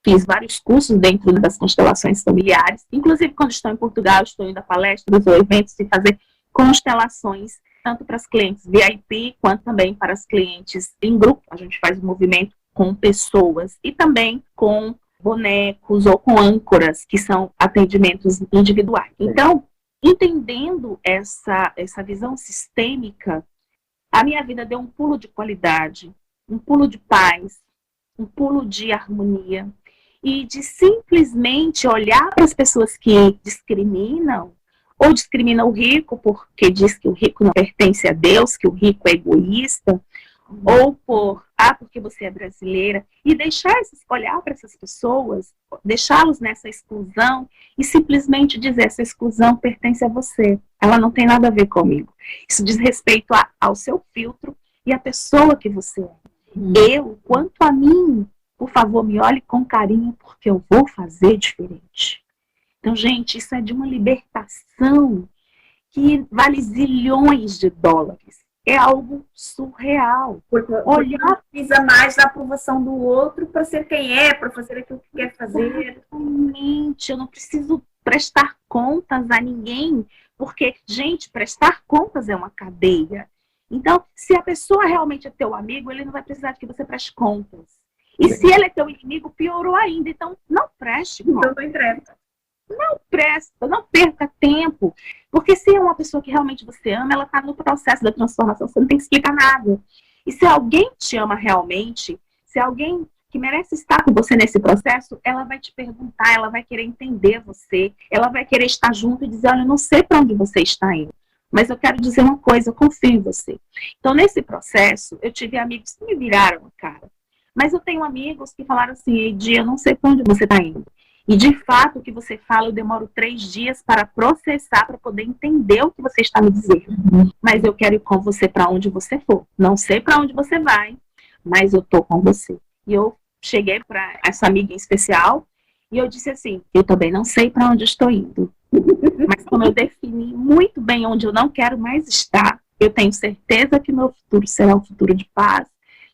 Speaker 4: fiz vários cursos dentro das constelações familiares. Inclusive, quando estou em Portugal, estou indo a palestras ou eventos e fazer constelações, tanto para as clientes VIP, quanto também para as clientes em grupo. A gente faz um movimento com pessoas e também com bonecos ou com âncoras, que são atendimentos individuais. Então, entendendo essa visão sistêmica, a minha vida deu um pulo de qualidade, um pulo de paz, um pulo de harmonia, e de simplesmente olhar para as pessoas que discriminam, ou discriminam o rico porque diz que o rico não pertence a Deus, que o rico é egoísta, ou porque você é brasileira, e olhar para essas pessoas, deixá-los nessa exclusão e simplesmente dizer, essa exclusão pertence a você, ela não tem nada a ver comigo. Isso diz respeito ao seu filtro e à pessoa que você é. Quanto a mim, por favor, me olhe com carinho, porque eu vou fazer diferente. Então, gente, isso é de uma libertação que vale zilhões de dólares. É algo surreal.
Speaker 3: Porque não precisa mais da aprovação do outro para ser quem é, para fazer aquilo que quer fazer.
Speaker 4: Exatamente. Eu não preciso prestar contas a ninguém, porque, gente, prestar contas é uma cadeia. Então, se a pessoa realmente é teu amigo, ele não vai precisar de que você preste contas. E se ele é teu inimigo, piorou ainda. Então, não preste contas.
Speaker 3: Então, não entrega.
Speaker 4: Não presta, não perca tempo. Porque se é uma pessoa que realmente você ama, ela está no processo da transformação, você não tem que explicar nada. E se alguém te ama realmente, se alguém que merece estar com você nesse processo, ela vai te perguntar, ela vai querer entender você, ela vai querer estar junto e dizer, olha, eu não sei para onde você está indo, mas eu quero dizer uma coisa, eu confio em você. Então, nesse processo, eu tive amigos que me viraram a cara. Mas eu tenho amigos que falaram assim, Edi, eu não sei para onde você está indo. E, de fato, o que você fala, eu demoro 3 dias para processar, para poder entender o que você está me dizendo. Mas eu quero ir com você para onde você for. Não sei para onde você vai, mas eu estou com você. E eu cheguei para essa amiga em especial e eu disse assim, eu também não sei para onde estou indo. Mas como eu defini muito bem onde eu não quero mais estar, eu tenho certeza que meu futuro será um futuro de paz,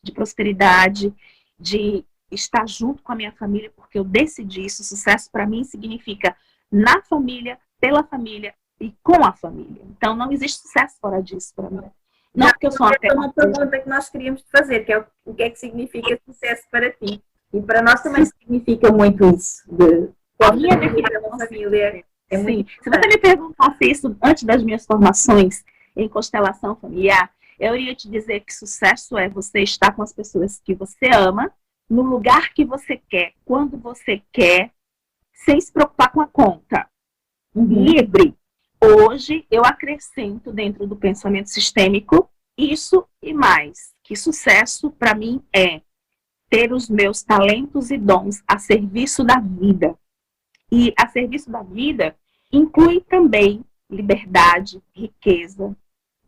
Speaker 4: de prosperidade, de estar junto com a minha família, porque eu decidi isso. Sucesso para mim significa na família, pela família e com a família. Então não existe sucesso fora disso para mim. Não porque eu sou uma
Speaker 3: pergunta que nós queríamos fazer, que é o que é que significa sucesso para ti. E para nós também significa muito isso.
Speaker 4: A minha definição
Speaker 3: família
Speaker 4: Sim. Se você me perguntasse isso antes das minhas formações em constelação familiar, eu iria te dizer que sucesso é você estar com as pessoas que você ama, no lugar que você quer, quando você quer, sem se preocupar com a conta. Livre. Hoje, eu acrescento dentro do pensamento sistêmico isso e mais. Que sucesso, para mim, é ter os meus talentos e dons a serviço da vida. E a serviço da vida inclui também liberdade, riqueza,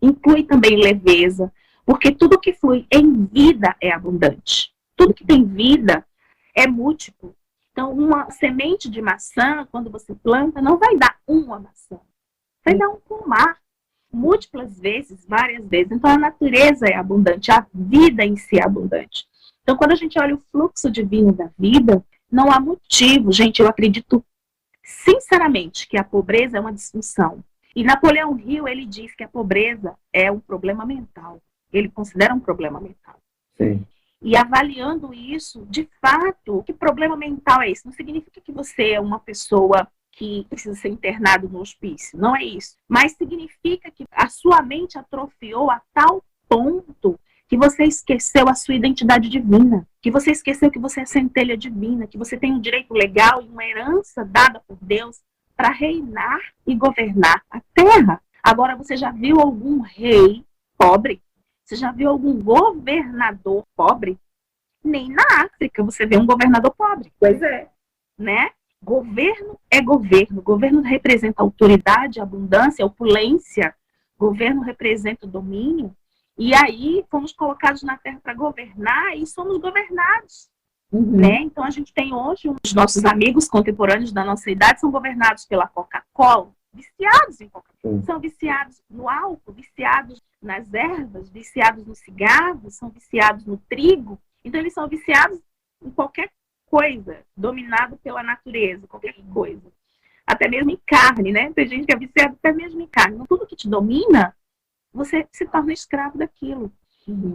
Speaker 4: inclui também leveza, porque tudo que flui em vida é abundante. Tudo que tem vida é múltiplo. Então, uma semente de maçã, quando você planta, não vai dar uma maçã. Vai dar um pomar. Múltiplas vezes, várias vezes. Então, a natureza é abundante, a vida em si é abundante. Então, quando a gente olha o fluxo divino da vida, não há motivo. Gente, eu acredito sinceramente que a pobreza é uma disfunção. E Napoleão Hill, ele diz que a pobreza é um problema mental. Ele considera um problema mental.
Speaker 1: Sim.
Speaker 4: E avaliando isso, de fato, que problema mental é esse? Não significa que você é uma pessoa que precisa ser internado no hospício. Não é isso. Mas significa que a sua mente atrofiou a tal ponto que você esqueceu a sua identidade divina, que você esqueceu que você é centelha divina, que você tem um direito legal e uma herança dada por Deus para reinar e governar a terra. Agora, você já viu algum rei pobre? Você já viu algum governador pobre? Nem na África você vê um governador pobre.
Speaker 3: Pois é.
Speaker 4: Né? Governo é governo. Governo representa autoridade, abundância, opulência. Governo representa domínio. E aí fomos colocados na terra para governar e somos governados. Né? Então a gente tem hoje, os nossos amigos contemporâneos da nossa idade são governados pela Coca-Cola, viciados em Coca-Cola. São viciados no álcool, viciados nas ervas, viciados no cigarro, são viciados no trigo. Então eles são viciados em qualquer coisa, dominado pela natureza, qualquer coisa. Até mesmo em carne, né? Tem gente que é viciada até mesmo em carne. Então, tudo que te domina, você se torna escravo daquilo.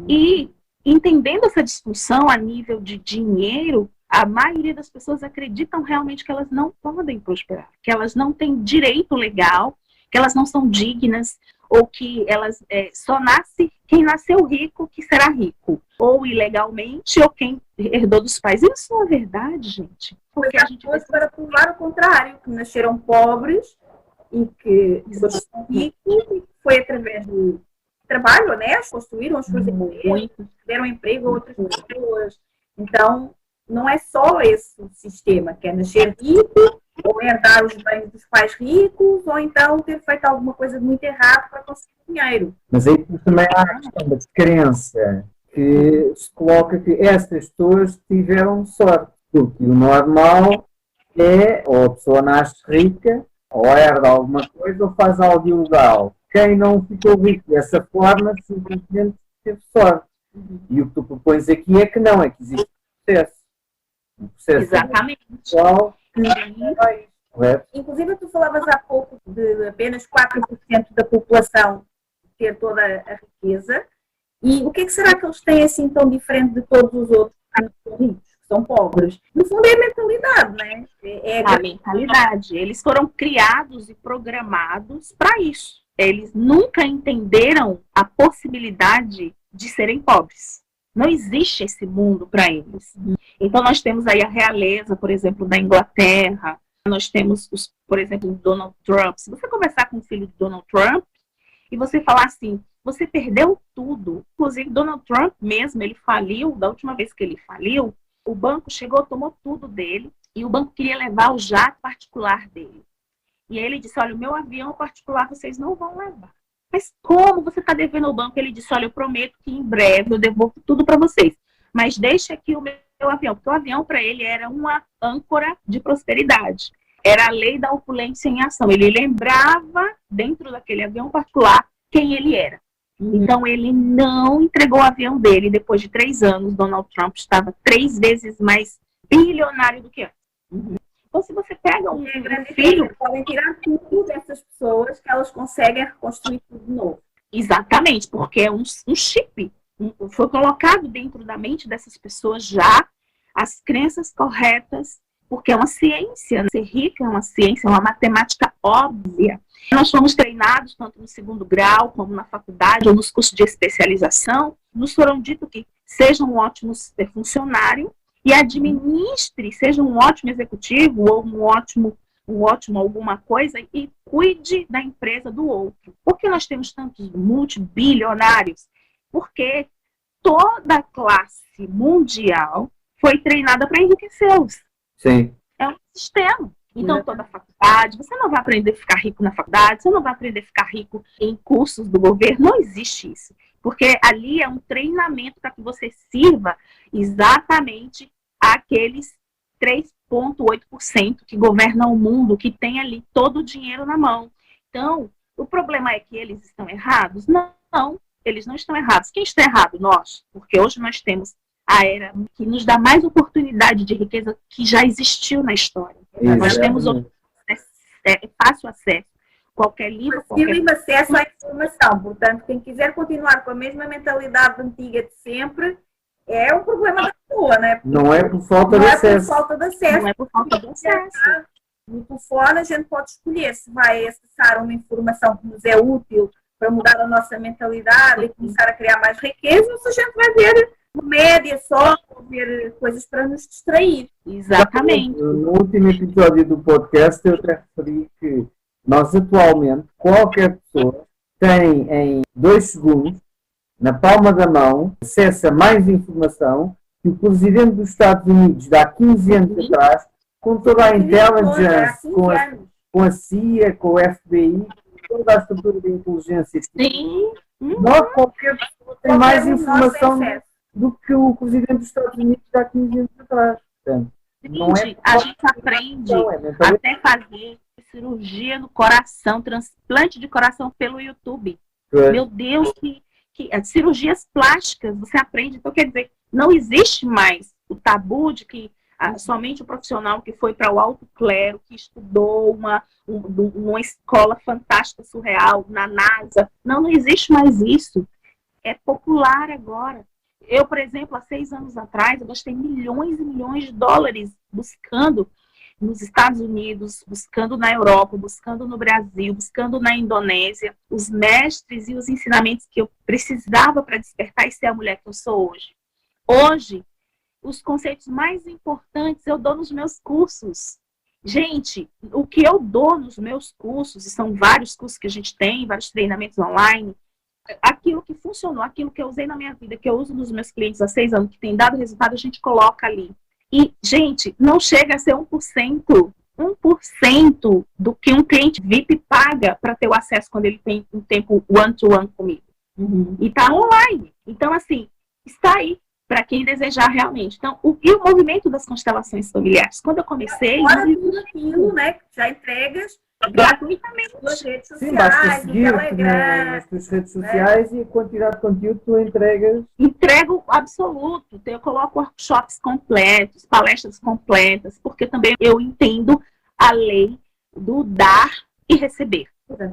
Speaker 4: E entendendo essa disfunção a nível de dinheiro, a maioria das pessoas acreditam realmente que elas não podem prosperar, que elas não têm direito legal, que elas não são dignas, ou que elas só nasce quem nasceu rico que será rico, ou ilegalmente, ou quem herdou dos pais. Isso não é verdade, gente.
Speaker 3: Porque a gente vai para provar o contrário, que nasceram pobres e que são ricos, e foi através do trabalho, né? Construíram as suas empresas, deram emprego a outras pessoas. Então, não é só esse o sistema, que é nascer rico, ou herdar os bens dos pais ricos, ou então ter feito alguma coisa de muito errado para conseguir dinheiro.
Speaker 1: Mas aí também há a questão da crença, que se coloca que essas pessoas tiveram sorte, porque o normal é ou a pessoa nasce rica, ou herda alguma coisa, ou faz algo ilegal. Quem não ficou rico dessa forma simplesmente teve sorte. E o que tu propões aqui é que não, é que existe um processo. Um processo
Speaker 4: exatamente.
Speaker 1: Qual
Speaker 3: Inclusive, tu falavas há pouco de apenas 4% da população ter toda a riqueza. E o que é que será que eles têm assim tão diferente de todos os outros que são ricos, que são pobres? No fundo é a mentalidade, não é?
Speaker 4: A mentalidade. Eles foram criados e programados para isso. Eles nunca entenderam a possibilidade de serem pobres. Não existe esse mundo para eles. Então, nós temos aí a realeza, por exemplo, da Inglaterra. Nós temos, por exemplo, o Donald Trump. Se você conversar com o filho de Donald Trump e você falar assim, você perdeu tudo. Inclusive, Donald Trump mesmo, ele faliu. Da última vez que ele faliu, o banco chegou, tomou tudo dele e o banco queria levar o jato particular dele. E aí ele disse, olha, o meu avião particular vocês não vão levar. Mas como você está devendo ao banco? Ele disse, olha, eu prometo que em breve eu devolvo tudo para vocês. Mas deixa aqui o meu avião. Porque o avião para ele era uma âncora de prosperidade. Era a lei da opulência em ação. Ele lembrava, dentro daquele avião particular, quem ele era. Então, ele não entregou o avião dele. Depois de 3 anos, Donald Trump estava 3 vezes mais bilionário do que antes. Então, se você pega um filho...
Speaker 3: Podem tirar tudo dessas pessoas que elas conseguem reconstruir tudo de novo.
Speaker 4: Exatamente, porque é um chip. Foi colocado dentro da mente dessas pessoas já as crenças corretas porque é uma ciência, né? Ser rico é uma ciência, é uma matemática óbvia. Nós fomos treinados, tanto no segundo grau, como na faculdade, ou nos cursos de especialização, nos foram dito que seja um ótimo funcionário e administre, seja um ótimo executivo ou um ótimo alguma coisa e cuide da empresa do outro. Por que nós temos tantos multibilionários? Porque toda a classe mundial foi treinada para enriquecê-los.
Speaker 1: Sim.
Speaker 4: É um sistema. Então, toda a faculdade, você não vai aprender a ficar rico na faculdade, você não vai aprender a ficar rico em cursos do governo, não existe isso. Porque ali é um treinamento para que você sirva exatamente aqueles 3,8% que governam o mundo, que tem ali todo o dinheiro na mão. Então, o problema é que eles estão errados? Não, eles não estão errados. Quem está errado? Nós. Porque hoje nós temos a era que nos dá mais oportunidade de riqueza que já existiu na história. Nós temos fácil acesso. Qualquer livro,
Speaker 3: fácil acesso à informação. Portanto, quem quiser continuar com a mesma mentalidade antiga de sempre, é um problema da pessoa, né?
Speaker 1: Não é por falta de acesso.
Speaker 4: Não é por falta de acesso.
Speaker 3: No telefone, a gente pode escolher se vai acessar uma informação que nos é útil para mudar a nossa mentalidade e começar a criar mais riqueza, ou se a gente vai ver média só, ver coisas para nos distrair.
Speaker 4: Exatamente.
Speaker 1: No último episódio do podcast, eu até referi que nós atualmente, qualquer pessoa tem em 2 segundos, na palma da mão, acesso a mais informação que o Presidente dos Estados Unidos, de há 15 anos atrás, com toda a intelligence, com a CIA, com o FBI, toda a estrutura de inteligência.
Speaker 4: Sim.
Speaker 1: Nós, qualquer pessoa, tem mais informação do que o Presidente dos Estados Unidos de há 15 anos atrás. Portanto,
Speaker 4: a gente aprende até fazer cirurgia no coração, transplante de coração pelo YouTube. Meu Deus, que cirurgias plásticas você aprende. Então, quer dizer, não existe mais o tabu de que somente o profissional que foi para o alto clero, que estudou uma escola fantástica, surreal, na NASA. Não existe mais isso. É popular agora. Eu, por exemplo, há 6 anos atrás, eu gastei milhões e milhões de dólares buscando nos Estados Unidos, buscando na Europa, buscando no Brasil, buscando na Indonésia, os mestres e os ensinamentos que eu precisava para despertar e ser a mulher que eu sou hoje. Hoje, os conceitos mais importantes eu dou nos meus cursos. Gente, o que eu dou nos meus cursos, e são vários cursos que a gente tem, vários treinamentos online, aquilo que funcionou, aquilo que eu usei na minha vida, que eu uso nos meus clientes há 6 anos, que tem dado resultado, a gente coloca ali. E, gente, não chega a ser 1% do que um cliente VIP paga para ter o acesso quando ele tem um tempo one-to-one comigo. E está online. Então, assim, está aí para quem desejar realmente. Então, e o movimento das constelações familiares? Quando eu comecei...
Speaker 3: Agora tudo aquilo, né? Já entregas
Speaker 4: gratuitamente
Speaker 3: nas redes sociais.
Speaker 1: Sim, basta seguir-te nas tuas redes sociais e a quantidade de conteúdo que tu entregas.
Speaker 4: Entrego absoluto. Eu coloco workshops completos, palestras completas, porque também eu entendo a lei do dar e receber.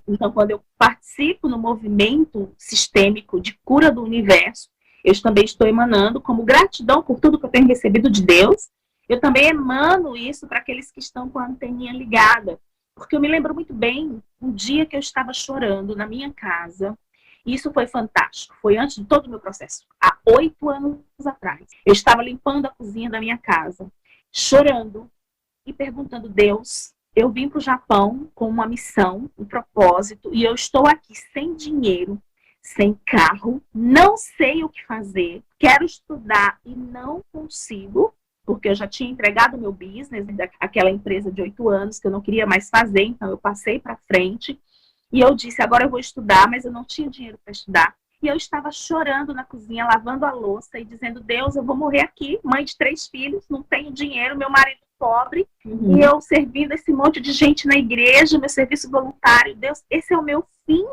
Speaker 4: Então, quando eu participo no movimento sistêmico de cura do universo, eu também estou emanando como gratidão por tudo que eu tenho recebido de Deus. Eu também emano isso para aqueles que estão com a anteninha ligada. Porque eu me lembro muito bem um dia que eu estava chorando na minha casa. E isso foi fantástico. Foi antes de todo o meu processo. Há 8 anos atrás. Eu estava limpando a cozinha da minha casa, chorando e perguntando: Deus, eu vim para o Japão com uma missão, um propósito, e eu estou aqui sem dinheiro, sem carro, não sei o que fazer, quero estudar e não consigo, porque eu já tinha entregado meu business, aquela empresa de 8 anos que eu não queria mais fazer, então eu passei para frente. E eu disse: agora eu vou estudar, mas eu não tinha dinheiro para estudar. E eu estava chorando na cozinha, lavando a louça e dizendo: Deus, eu vou morrer aqui, mãe de 3 filhos, não tenho dinheiro, meu marido pobre, e eu servindo esse monte de gente na igreja, meu serviço voluntário. Deus, esse é o meu fim.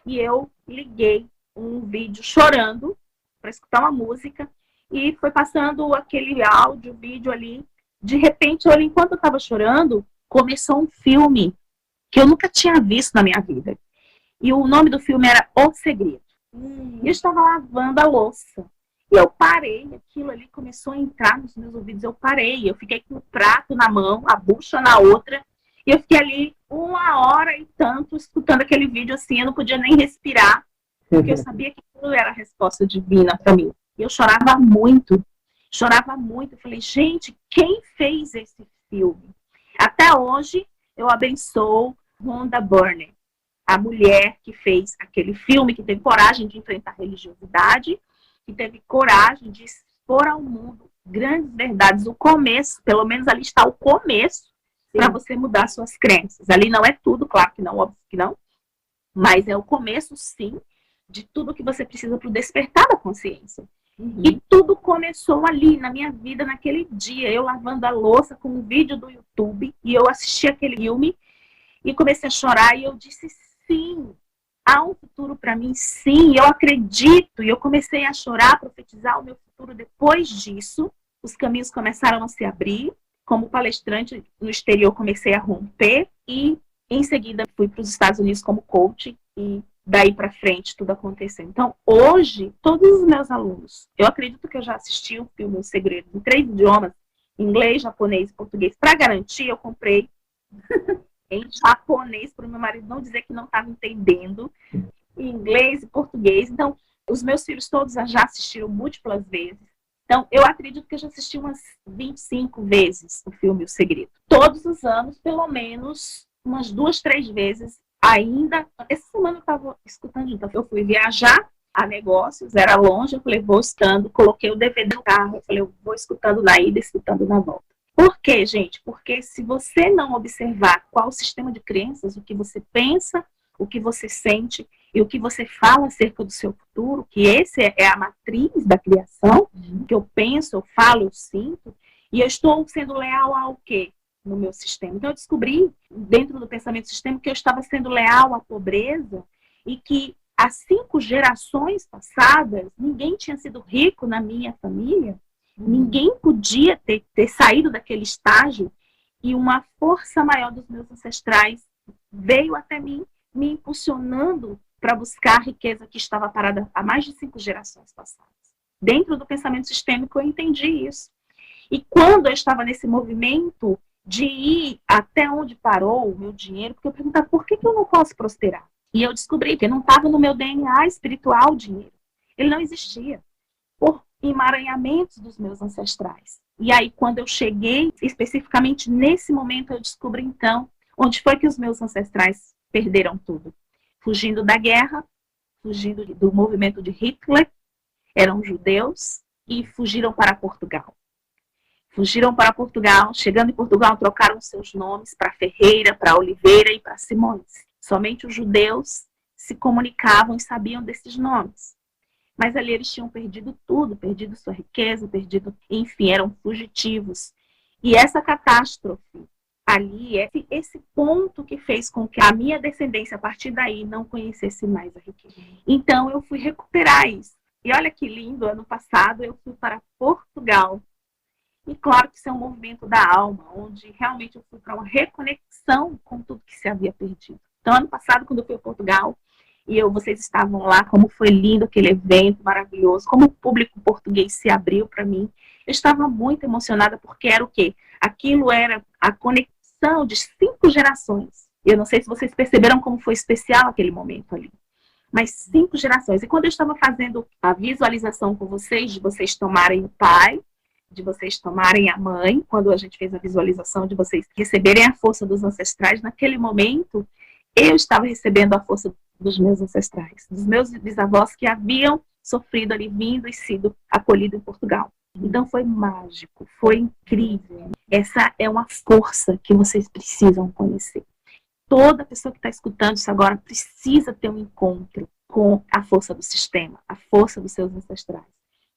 Speaker 4: E eu liguei um vídeo chorando para escutar uma música e foi passando aquele áudio, vídeo ali. De repente, olha, enquanto eu estava chorando, começou um filme que eu nunca tinha visto na minha vida. E o nome do filme era O Segredo. E eu estava lavando a louça. E eu parei, aquilo ali começou a entrar nos meus ouvidos, eu parei, eu fiquei com o prato na mão, a bucha na outra, e eu fiquei ali 1 hora e tanto escutando aquele vídeo assim, eu não podia nem respirar, porque eu sabia que aquilo era a resposta divina para mim. E eu chorava muito, eu falei, gente, quem fez esse filme? Até hoje, eu abençoo Rhonda Byrne, a mulher que fez aquele filme, que teve coragem de enfrentar a religiosidade, que teve coragem de expor ao mundo grandes verdades. O começo, pelo menos ali está o começo, para você mudar suas crenças. Ali não é tudo, claro que não, óbvio que não, mas é o começo, sim, de tudo que você precisa para o despertar da consciência. E tudo começou ali, na minha vida, naquele dia, eu lavando a louça com um vídeo do YouTube, e eu assisti aquele filme, e comecei a chorar, e eu disse, sim, há um futuro para mim, sim, eu acredito. E eu comecei a chorar, a profetizar o meu futuro. Depois disso, os caminhos começaram a se abrir. Como palestrante no exterior, comecei a romper. E, em seguida, fui para os Estados Unidos como coach. E daí para frente, tudo aconteceu. Então, hoje, todos os meus alunos, eu acredito que eu já assisti o filme O Segredo em 3 idiomas, inglês, japonês e português. Para garantir, eu comprei em japonês, para o meu marido não dizer que não estava entendendo, em inglês e português. Então, os meus filhos todos já assistiram múltiplas vezes. Então, eu acredito que eu já assisti umas 25 vezes o filme O Segredo. Todos os anos, pelo menos, umas 2, 3 vezes. Ainda, essa semana eu estava escutando, então eu fui viajar a negócios, era longe, eu falei, vou escutando, coloquei o DVD no carro, eu falei, eu vou escutando na ida, escutando na volta. Por quê, gente? Porque se você não observar qual o sistema de crenças, o que você pensa, o que você sente e o que você fala acerca do seu futuro, que esse é a matriz da criação, que eu penso, eu falo, eu sinto, e eu estou sendo leal ao quê? No meu sistema. Então eu descobri, dentro do pensamento sistêmico, que eu estava sendo leal à pobreza e que há 5 gerações passadas, ninguém tinha sido rico na minha família. Ninguém podia ter saído daquele estágio e uma força maior dos meus ancestrais veio até mim, me impulsionando para buscar a riqueza que estava parada há mais de 5 gerações passadas. Dentro do pensamento sistêmico eu entendi isso. E quando eu estava nesse movimento de ir até onde parou o meu dinheiro, porque eu perguntava por que eu não posso prosperar? E eu descobri que não estava no meu DNA espiritual o dinheiro. Ele não existia. Por emaranhamentos dos meus ancestrais. E aí, quando eu cheguei, especificamente nesse momento, eu descobri, então, onde foi que os meus ancestrais perderam tudo. Fugindo da guerra, fugindo do movimento de Hitler, eram judeus e fugiram para Portugal. Fugiram para Portugal, chegando em Portugal, trocaram seus nomes para Ferreira, para Oliveira e para Simões. Somente os judeus se comunicavam e sabiam desses nomes. Mas ali eles tinham perdido tudo, perdido sua riqueza, perdido, enfim, eram fugitivos. E essa catástrofe ali, esse ponto que fez com que a minha descendência, a partir daí, não conhecesse mais a riqueza. Então, eu fui recuperar isso. E olha que lindo, ano passado eu fui para Portugal. E claro que isso é um movimento da alma, onde realmente eu fui para uma reconexão com tudo que se havia perdido. Então, ano passado, quando eu fui a Portugal, e vocês estavam lá, como foi lindo aquele evento maravilhoso, como o público português se abriu para mim. Eu estava muito emocionada, porque era o quê? Aquilo era a conexão de 5 gerações. Eu não sei se vocês perceberam como foi especial aquele momento ali. Mas 5 gerações. E quando eu estava fazendo a visualização com vocês, de vocês tomarem o pai, de vocês tomarem a mãe, quando a gente fez a visualização de vocês receberem a força dos ancestrais, naquele momento, eu estava recebendo a força dos meus ancestrais, dos meus bisavós que haviam sofrido ali, vindo e sido acolhido em Portugal. Então foi mágico, foi incrível. Essa é uma força que vocês precisam conhecer. Toda pessoa que está escutando isso agora precisa ter um encontro com a força do sistema, a força dos seus ancestrais.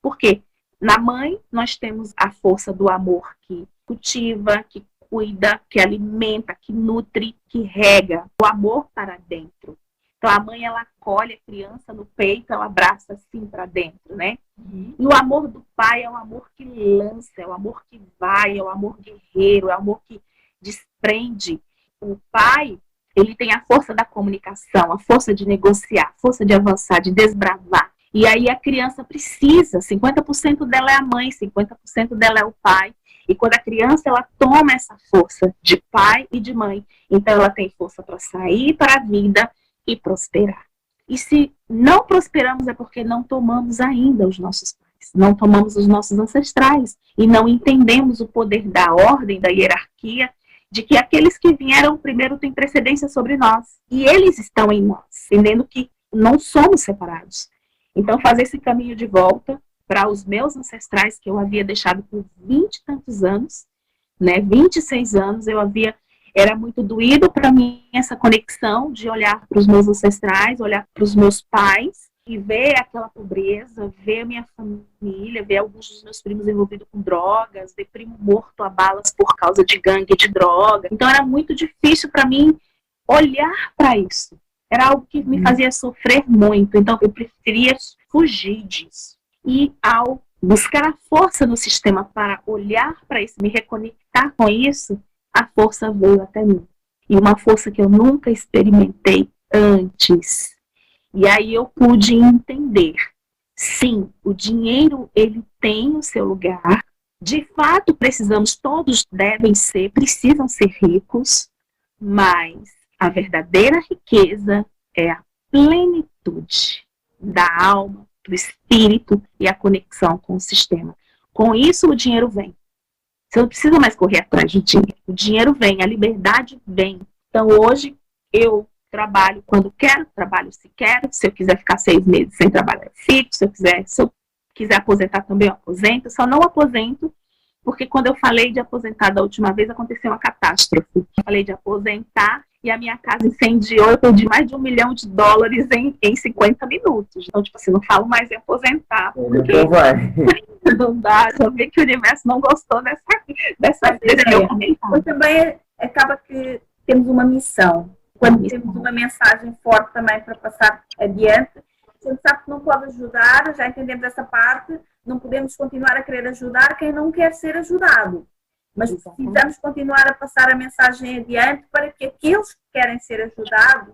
Speaker 4: Por quê? Na mãe, nós temos a força do amor que cultiva, que cuida, que alimenta, que nutre, que rega. O amor para dentro. Então, a mãe, ela acolhe a criança no peito, ela abraça assim para dentro, né? E o amor do pai é o amor que lança, é o amor que vai, é o amor guerreiro, é o amor que desprende. O pai, ele tem a força da comunicação, a força de negociar, a força de avançar, de desbravar. E aí a criança precisa, 50% dela é a mãe, 50% dela é o pai. E quando a criança ela toma essa força de pai e de mãe, então ela tem força para sair para a vida e prosperar. E se não prosperamos é porque não tomamos ainda os nossos pais, não tomamos os nossos ancestrais e não entendemos o poder da ordem, da hierarquia, de que aqueles que vieram primeiro têm precedência sobre nós. E eles estão em nós, entendendo que não somos separados. Então fazer esse caminho de volta para os meus ancestrais, que eu havia deixado por 20 e tantos anos, né, 26 anos, era muito doído para mim essa conexão de olhar para os meus ancestrais, olhar para os meus pais e ver aquela pobreza, ver a minha família, ver alguns dos meus primos envolvidos com drogas, ver primo morto a balas por causa de gangue de droga. Então era muito difícil para mim olhar para isso. Era algo que me fazia sofrer muito, então eu preferia fugir disso. E ao buscar a força no sistema para olhar para isso, me reconectar com isso, a força veio até mim. E uma força que eu nunca experimentei antes. E aí eu pude entender. Sim, o dinheiro, ele tem o seu lugar. De fato, todos precisam ser ricos, mas a verdadeira riqueza é a plenitude da alma, do espírito e a conexão com o sistema. Com isso, o dinheiro vem. Você não precisa mais correr atrás do dinheiro. O dinheiro vem, a liberdade vem. Então, hoje, eu trabalho quando quero, trabalho se quero. Se eu quiser ficar 6 meses sem trabalhar, eu fico. Se eu quiser aposentar também, eu aposento. Eu só não aposento, porque quando eu falei de aposentar da última vez, aconteceu uma catástrofe. Eu falei de aposentar e a minha casa incendiou. Eu perdi mais de $1 milhão em 50 minutos. Então, tipo assim, não falo mais em aposentar.
Speaker 1: Então vai.
Speaker 4: Não dá, só ver que o universo não gostou dessa ideia.
Speaker 3: Mas também acaba que temos uma missão. Quando temos uma mensagem forte também para passar adiante, a gente sabe que não pode ajudar, já entendemos essa parte, não podemos continuar a querer ajudar quem não quer ser ajudado. Mas precisamos continuar a passar a mensagem adiante para que aqueles que querem ser ajudados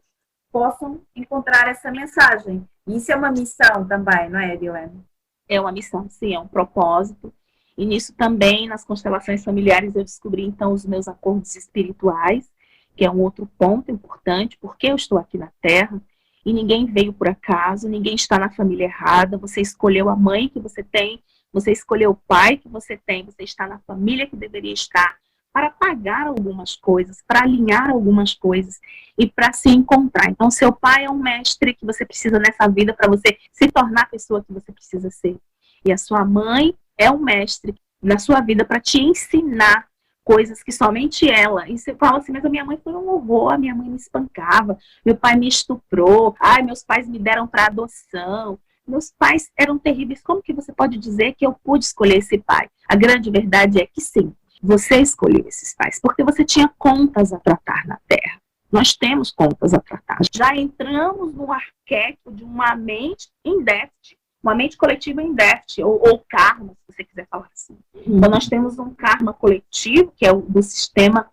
Speaker 3: possam encontrar essa mensagem. E isso é uma missão também, não é, Edilene?
Speaker 4: É uma missão, sim, é um propósito. E nisso também, nas constelações familiares, eu descobri, então, os meus acordos espirituais, que é um outro ponto importante, porque eu estou aqui na Terra, e ninguém veio por acaso, ninguém está na família errada, você escolheu a mãe que você tem, você escolheu o pai que você tem, você está na família que deveria estar, para pagar algumas coisas, para alinhar algumas coisas e para se encontrar. Então, seu pai é um mestre que você precisa nessa vida para você se tornar a pessoa que você precisa ser. E a sua mãe é um mestre na sua vida para te ensinar coisas que somente ela. E você fala assim, mas a minha mãe foi um horror, a minha mãe me espancava, meu pai me estuprou, meus pais me deram para adoção. Meus pais eram terríveis. Como que você pode dizer que eu pude escolher esse pai? A grande verdade é que sim. Você escolheu esses pais, porque você tinha contas a tratar na Terra. Nós temos contas a tratar. Já entramos no arquétipo de uma mente em déficit, uma mente coletiva em déficit, ou karma, se você quiser falar assim. Então, nós temos um karma coletivo, que é o do sistema,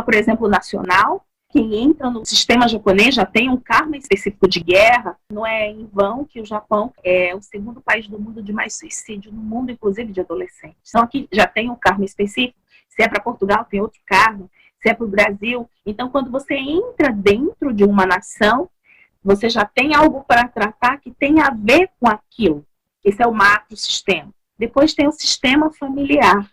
Speaker 4: por exemplo, nacional. Quem entra no sistema japonês já tem um karma específico de guerra. Não é em vão que o Japão é o segundo país do mundo de mais suicídio no mundo, inclusive de adolescentes. Então aqui já tem um karma específico. Se é para Portugal, tem outro karma. Se é para o Brasil. Então, quando você entra dentro de uma nação, você já tem algo para tratar que tem a ver com aquilo. Esse é o macro-sistema. Depois tem o sistema familiar,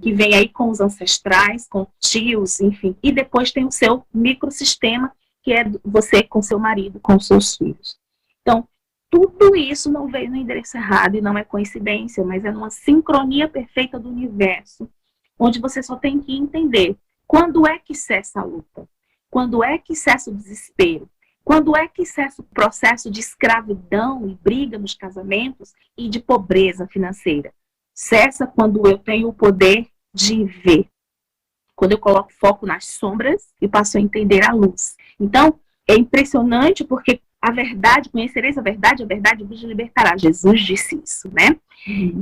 Speaker 4: que vem aí com os ancestrais, com tios, enfim. E depois tem o seu microsistema, que é você com seu marido, com seus filhos. Então, tudo isso não veio no endereço errado e não é coincidência, mas é numa sincronia perfeita do universo, onde você só tem que entender quando é que cessa a luta, quando é que cessa o desespero, quando é que cessa o processo de escravidão e briga nos casamentos e de pobreza financeira. Cessa quando eu tenho o poder de ver. Quando eu coloco foco nas sombras e passo a entender a luz. Então, é impressionante porque a verdade, conhecereis a verdade vos libertará. Jesus disse isso, né?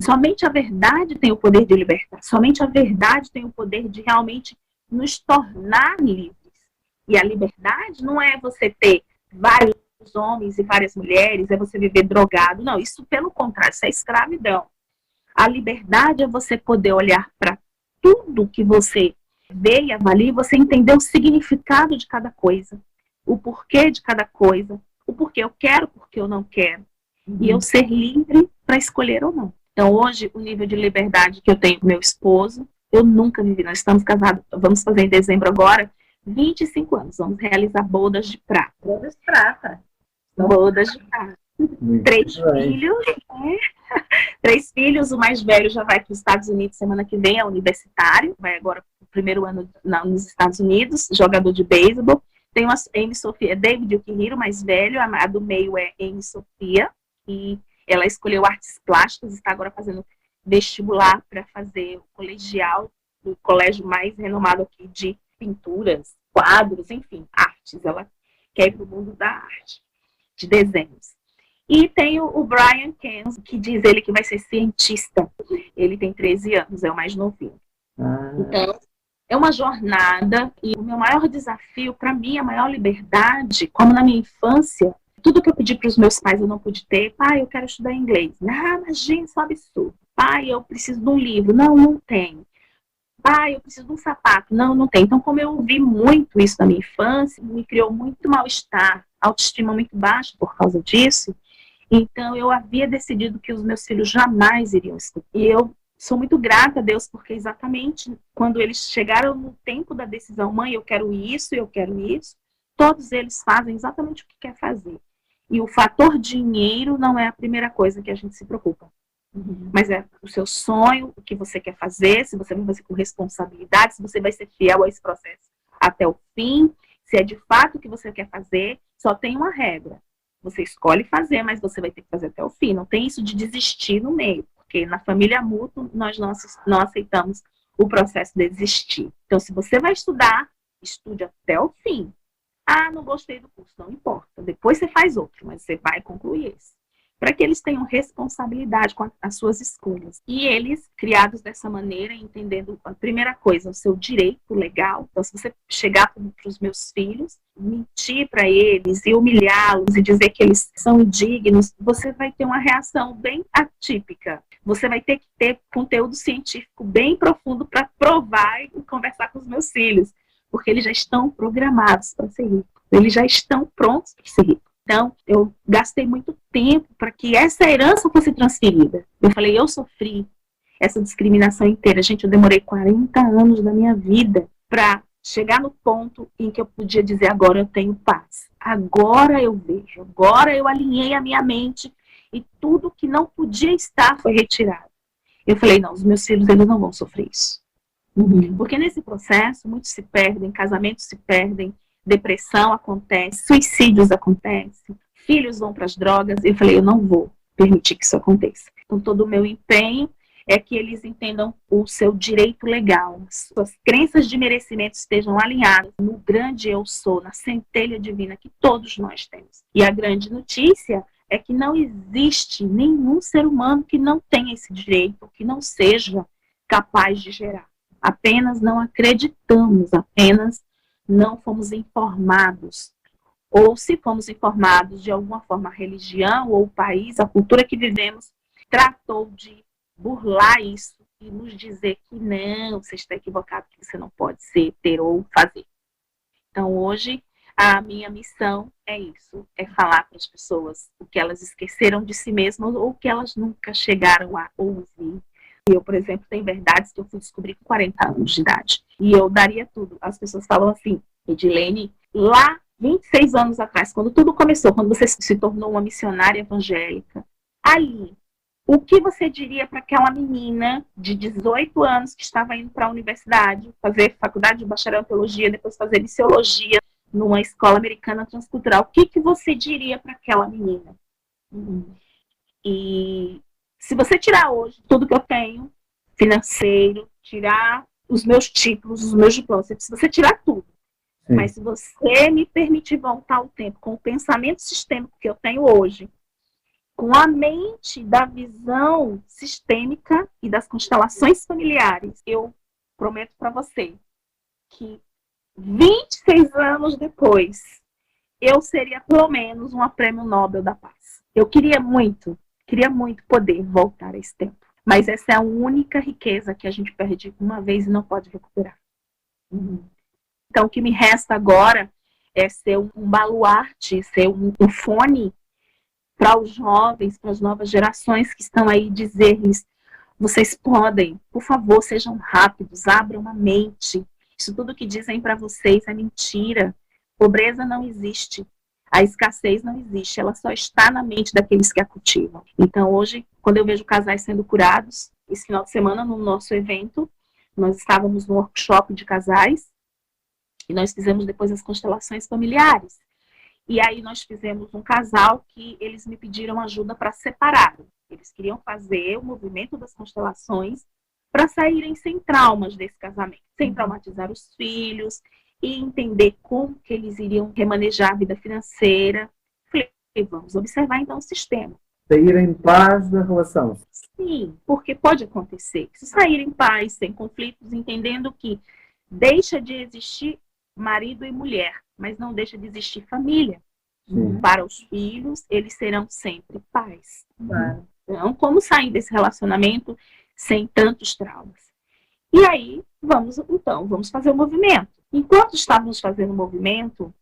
Speaker 4: Somente a verdade tem o poder de libertar. Somente a verdade tem o poder de realmente nos tornar livres. E a liberdade não é você ter vários os homens e várias mulheres, é você viver drogado. Não, isso pelo contrário, isso é escravidão. A liberdade é você poder olhar para tudo que você vê e avalia, você entender o significado de cada coisa, o porquê de cada coisa, o porquê eu quero, o porquê eu não quero. E eu ser livre para escolher ou não. Então, hoje, o nível de liberdade que eu tenho com meu esposo, eu nunca vivi. Nós estamos casados, vamos fazer em dezembro agora, 25 anos. Vamos realizar bodas de prata.
Speaker 3: Bodas de prata.
Speaker 4: Bodas de prata.
Speaker 1: Muito
Speaker 4: 3
Speaker 1: bem.
Speaker 4: filhos, né? 3 filhos, o mais velho já vai para os Estados Unidos semana que vem, é universitário, vai agora para o primeiro ano nos Estados Unidos, jogador de beisebol. Tem uma Amy Sofia, David Yukihiro, mais velho, a do meio é Amy Sofia, e ela escolheu artes plásticas, está agora fazendo vestibular para fazer o colegial, do colégio mais renomado aqui de pinturas, quadros, enfim, artes. Ela quer ir para o mundo da arte, de desenhos. E tem o Brian Kens, que diz ele que vai ser cientista. Ele tem 13 anos, é o mais novinho. Então, é uma jornada, e o meu maior desafio, para mim, a maior liberdade, como na minha infância, tudo que eu pedi para os meus pais eu não pude ter. Pai, eu quero estudar inglês. Ah, mas gente, isso é um absurdo. Pai, eu preciso de um livro. Não, não tenho. Pai, eu preciso de um sapato. Não, não tem. Então, como eu ouvi muito isso na minha infância, me criou muito mal-estar, autoestima muito baixa por causa disso. Então, eu havia decidido que os meus filhos jamais iriam estudar. E eu sou muito grata a Deus, porque exatamente quando eles chegaram no tempo da decisão, mãe, eu quero isso, todos eles fazem exatamente o que quer fazer. E o fator dinheiro não é a primeira coisa que a gente se preocupa. Mas é o seu sonho, o que você quer fazer, se você vai fazer com responsabilidade, se você vai ser fiel a esse processo até o fim, se é de fato o que você quer fazer. Só tem uma regra. Você escolhe fazer, mas você vai ter que fazer até o fim. Não tem isso de desistir no meio, porque na família mútua nós não aceitamos o processo de desistir. Então, se você vai estudar, estude até o fim. Ah, não gostei do curso, não importa. Depois você faz outro, mas você vai concluir esse. Para que eles tenham responsabilidade com as suas escolhas. E eles, criados dessa maneira, entendendo a primeira coisa, o seu direito legal. Então, se você chegar para os meus filhos, mentir para eles e humilhá-los e dizer que eles são indignos, você vai ter uma reação bem atípica. Você vai ter que ter conteúdo científico bem profundo para provar e conversar com os meus filhos. Porque eles já estão programados para ser ricos. Eles já estão prontos para ser ricos. Então, eu gastei muito tempo para que essa herança fosse transferida. Eu falei, eu sofri essa discriminação inteira. Gente, eu demorei 40 anos da minha vida para chegar no ponto em que eu podia dizer, agora eu tenho paz. Agora eu vejo, agora eu alinhei a minha mente e tudo que não podia estar foi retirado. Eu falei, não, os meus filhos, eles não vão sofrer isso. Porque nesse processo, muitos se perdem, casamentos se perdem, depressão acontece, suicídios acontecem, filhos vão para as drogas. Eu falei, eu não vou permitir que isso aconteça. Então, todo o meu empenho é que eles entendam o seu direito legal, suas crenças de merecimento estejam alinhadas no grande eu sou, na centelha divina que todos nós temos. E a grande notícia é que não existe nenhum ser humano que não tenha esse direito, que não seja capaz de gerar. Apenas não acreditamos, apenas não fomos informados. Ou se fomos informados de alguma forma, a religião ou o país, a cultura que vivemos, tratou de burlar isso e nos dizer que não, você está equivocado, que você não pode ser, ter ou fazer. Então, hoje, a minha missão é isso, é falar para as pessoas o que elas esqueceram de si mesmas ou o que elas nunca chegaram a ouvir. Eu, por exemplo, tenho verdades que eu fui descobrir com 40 anos de idade. E eu daria tudo. As pessoas falam assim, Edilene, lá 26 anos atrás, quando tudo começou, quando você se tornou uma missionária evangélica, ali, o que você diria para aquela menina de 18 anos que estava indo para a universidade, fazer faculdade de bacharel em teologia, depois fazer missiologia numa escola americana transcultural? O que você diria para aquela menina? E se você tirar hoje tudo que eu tenho, financeiro, tirar os meus títulos, os meus diplomas, se você tirar tudo, sim, mas se você me permitir voltar ao tempo com o pensamento sistêmico que eu tenho hoje, com a mente da visão sistêmica e das constelações familiares, eu prometo para você que 26 anos depois, eu seria pelo menos uma prêmio Nobel da Paz. Eu queria muito poder voltar a esse tempo. Mas essa é a única riqueza que a gente perde uma vez e não pode recuperar. Então, o que me resta agora é ser um baluarte, ser um fone para os jovens, para as novas gerações que estão aí, dizer-lhes: vocês podem, por favor, sejam rápidos, abram a mente. Isso tudo que dizem para vocês é mentira. Pobreza não existe. A escassez não existe, ela só está na mente daqueles que a cultivam. Então, hoje, quando eu vejo casais sendo curados, esse final de semana, no nosso evento, nós estávamos no workshop de casais, e nós fizemos depois as constelações familiares. E aí nós fizemos um casal que eles me pediram ajuda para separar. Eles queriam fazer o movimento das constelações para saírem sem traumas desse casamento, sem traumatizar os filhos, e entender como que eles iriam remanejar a vida financeira. Falei, vamos observar então o sistema.
Speaker 1: Sair em paz da relação.
Speaker 4: Sim, porque pode acontecer. Se sair em paz, sem conflitos, entendendo que deixa de existir marido e mulher, mas não deixa de existir família.
Speaker 1: Sim.
Speaker 4: Para os filhos, eles serão sempre pais.
Speaker 3: Claro.
Speaker 4: Então, como sair desse relacionamento sem tantos traumas? E aí, vamos fazer o movimento. Enquanto estávamos fazendo o movimento,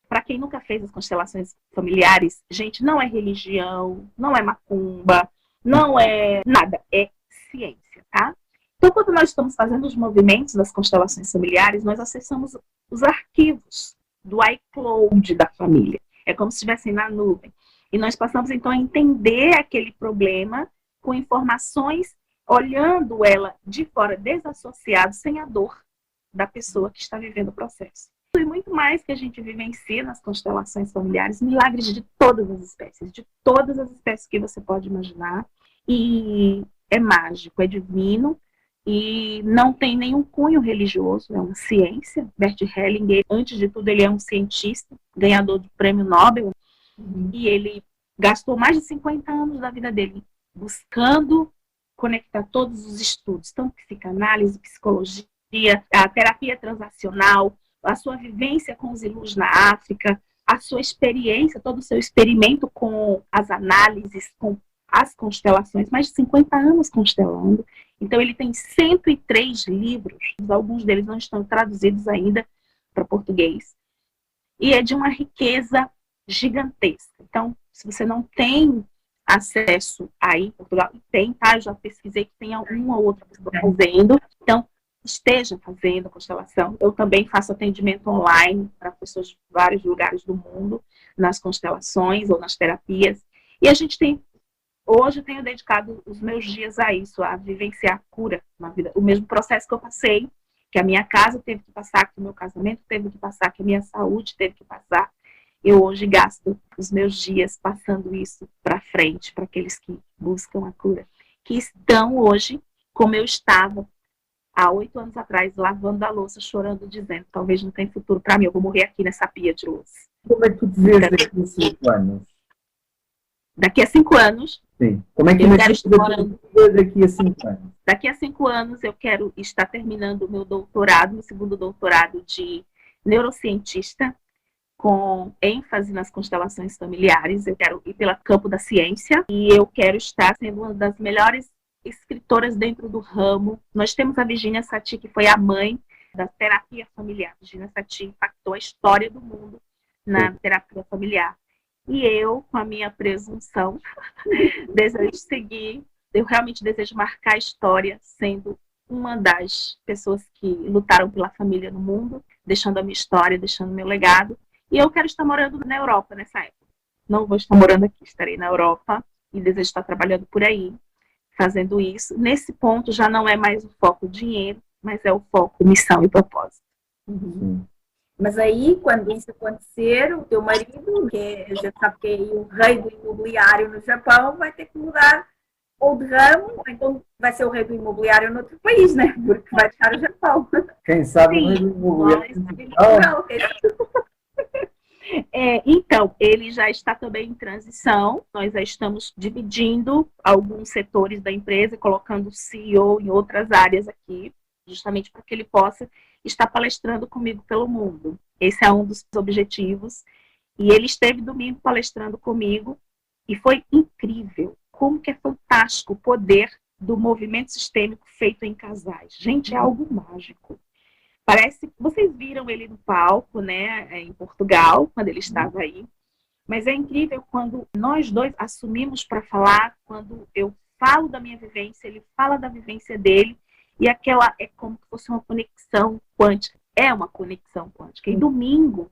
Speaker 4: para quem nunca fez as constelações familiares, gente, não é religião, não é macumba, não é nada, é ciência, tá? Então, quando nós estamos fazendo os movimentos das constelações familiares, nós acessamos os arquivos do iCloud da família. É como se estivessem na nuvem. E nós passamos, então, a entender aquele problema com informações, olhando ela de fora, desassociado, sem a dor da pessoa que está vivendo o processo. E muito mais que a gente vivencia nas constelações familiares, milagres de todas as espécies que você pode imaginar. E é mágico, é divino, e não tem nenhum cunho religioso, é uma ciência. Bert Hellinger, antes de tudo, ele é um cientista, ganhador do prêmio Nobel, e ele gastou mais de 50 anos da vida dele buscando conectar todos os estudos, tanto psicanálise, psicologia, a terapia transacional, a sua vivência com os ilus na África, a sua experiência, todo o seu experimento com as análises, com as constelações, mais de 50 anos constelando. Então, ele tem 103 livros, alguns deles não estão traduzidos ainda para português, e é de uma riqueza gigantesca. Então, se você não tem acesso aí em Portugal, tem, tá? Eu já pesquisei que tem uma ou outra pessoa fazendo, então, esteja fazendo a constelação. Eu também faço atendimento online para pessoas de vários lugares do mundo, nas constelações ou nas terapias. E a gente tem, hoje eu tenho dedicado os meus dias a isso, a vivenciar a cura na vida. O mesmo processo que eu passei, que a minha casa teve que passar, que o meu casamento teve que passar, que a minha saúde teve que passar. Eu hoje gasto os meus dias passando isso para frente, para aqueles que buscam a cura, que estão hoje como eu estava há 8 anos atrás, lavando a louça, chorando, dizendo: talvez não tenha futuro para mim, eu vou morrer aqui nessa pia de louça.
Speaker 1: Como é que tu te vês daqui a 5 anos?
Speaker 4: Daqui a 5 anos,
Speaker 1: Sim. Como é que
Speaker 4: eu
Speaker 1: imaginas
Speaker 4: quero estar morando.
Speaker 1: daqui a 5 anos?
Speaker 4: Daqui a 5 anos eu quero estar terminando o meu doutorado, meu segundo doutorado de neurocientista, com ênfase nas constelações familiares. Eu quero ir pelo campo da ciência e eu quero estar sendo uma das melhores escritoras dentro do ramo. Nós temos a Virginia Satir, que foi a mãe da terapia familiar. Virginia Satir impactou a história do mundo na terapia familiar. E eu, com a minha presunção, desejo seguir, eu realmente desejo marcar a história sendo uma das pessoas que lutaram pela família no mundo, deixando a minha história, deixando o meu legado. E eu quero estar morando na Europa nessa época. Não vou estar morando aqui, estarei na Europa e desejo estar trabalhando por aí, fazendo isso. Nesse ponto já não é mais o foco dinheiro, mas é o foco missão e propósito.
Speaker 3: Mas aí, quando isso acontecer, o teu marido, já sabe que é o rei do imobiliário no Japão, vai ter que mudar ou de ramo, ou então vai ser o rei do imobiliário noutro país, né? Porque vai deixar o Japão.
Speaker 1: Quem sabe o rei do imobiliário?
Speaker 4: Então, ele já está também em transição. Nós já estamos dividindo alguns setores da empresa, colocando o CEO em outras áreas aqui, justamente para que ele possa estar palestrando comigo pelo mundo. Esse é um dos objetivos. E ele esteve domingo palestrando comigo e foi incrível. Como que é fantástico o poder do movimento sistêmico feito em casais. Gente, é algo mágico. Parece que vocês viram ele no palco, né, em Portugal, quando ele estava aí. Mas é incrível quando nós dois assumimos para falar, quando eu falo da minha vivência, ele fala da vivência dele, e aquela é como se fosse uma conexão quântica. É uma conexão quântica. E domingo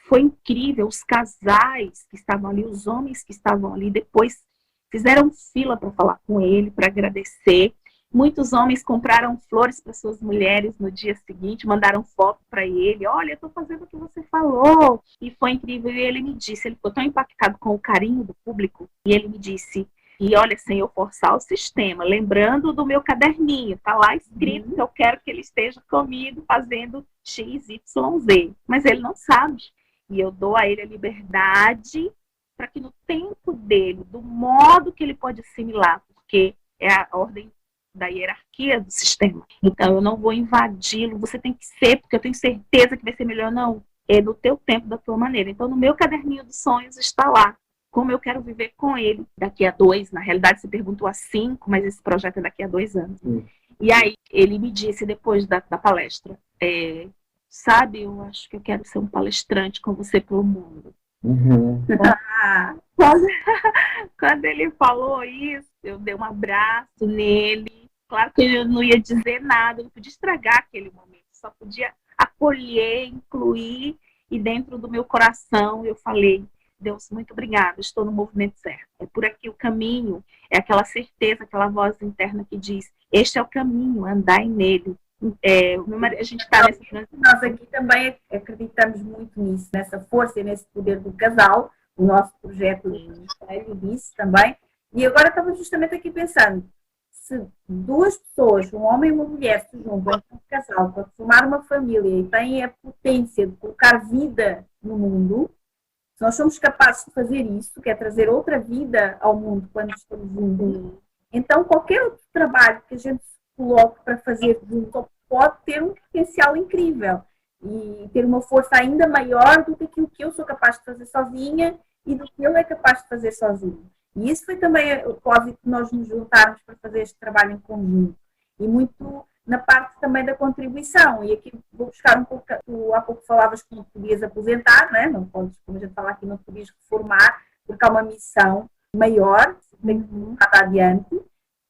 Speaker 4: foi incrível, os casais que estavam ali, os homens que estavam ali, depois fizeram fila para falar com ele, para agradecer. Muitos homens compraram flores para suas mulheres no dia seguinte, mandaram foto para ele. Olha, eu estou fazendo o que você falou. E foi incrível. E ele me disse, ele ficou tão impactado com o carinho do público, e ele me disse, e olha, sem eu forçar o sistema, lembrando do meu caderninho, tá lá escrito que eu quero que ele esteja comigo fazendo X, Y, Z. Mas ele não sabe. E eu dou a ele a liberdade para que no tempo dele, do modo que ele pode assimilar, porque é a ordem da hierarquia do sistema. Então, eu não vou invadi-lo, você tem que ser, porque eu tenho certeza que vai ser melhor. Não, é no teu tempo, da tua maneira. Então, no meu caderninho dos sonhos está lá, como eu quero viver com ele daqui a 2, na realidade você perguntou a 5, mas esse projeto é daqui a 2 anos. E aí, ele me disse, depois da palestra, sabe, eu acho que eu quero ser um palestrante com você pelo mundo. Quando ele falou isso, eu dei um abraço nele. Claro que eu não ia dizer nada, não podia estragar aquele momento, só podia acolher, incluir, e dentro do meu coração eu falei, Deus, muito obrigada, estou no movimento certo. É por aqui o caminho, é aquela certeza, aquela voz interna que diz, este é o caminho, andai nele. A gente está nessa transição.
Speaker 3: Nós aqui também acreditamos muito nisso, nessa força e nesse poder do casal. O nosso projeto disse também. E agora estamos justamente aqui pensando, se duas pessoas, um homem e uma mulher, se juntam como casal para formar uma família e têm a potência de colocar vida no mundo, se nós somos capazes de fazer isso, que é trazer outra vida ao mundo quando estamos juntos, então qualquer outro trabalho que a gente se coloque para fazer junto pode ter um potencial incrível e ter uma força ainda maior do que aquilo que eu sou capaz de fazer sozinha e do que ele é capaz de fazer sozinho. E isso foi também o propósito de nós nos juntarmos para fazer este trabalho em conjunto. E muito na parte também da contribuição. E aqui vou buscar um pouco, tu há pouco falavas que não podias aposentar, né? Não podes, como a gente fala aqui, não podias reformar, porque há uma missão maior, tem que estar adiante.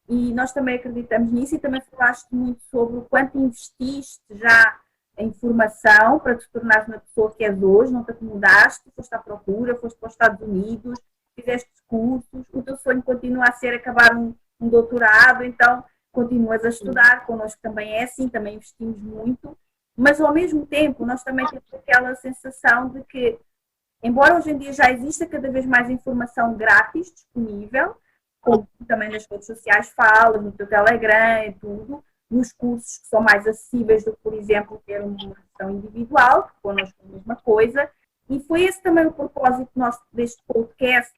Speaker 3: E nós também acreditamos nisso e também falaste muito sobre o quanto investiste já em formação para te tornares uma pessoa que és hoje, não te acomodaste, foste à procura, foste para os Estados Unidos, fizeste cursos, o teu sonho continua a ser acabar um doutorado, então continuas a estudar, connosco também é assim, também investimos muito, mas ao mesmo tempo nós também temos aquela sensação de que, embora hoje em dia já exista cada vez mais informação grátis disponível, como também nas redes sociais falas, no teu Telegram e tudo, nos cursos que são mais acessíveis do que, por exemplo, ter uma sessão individual, que connosco é a mesma coisa. E foi esse também o propósito nosso deste podcast,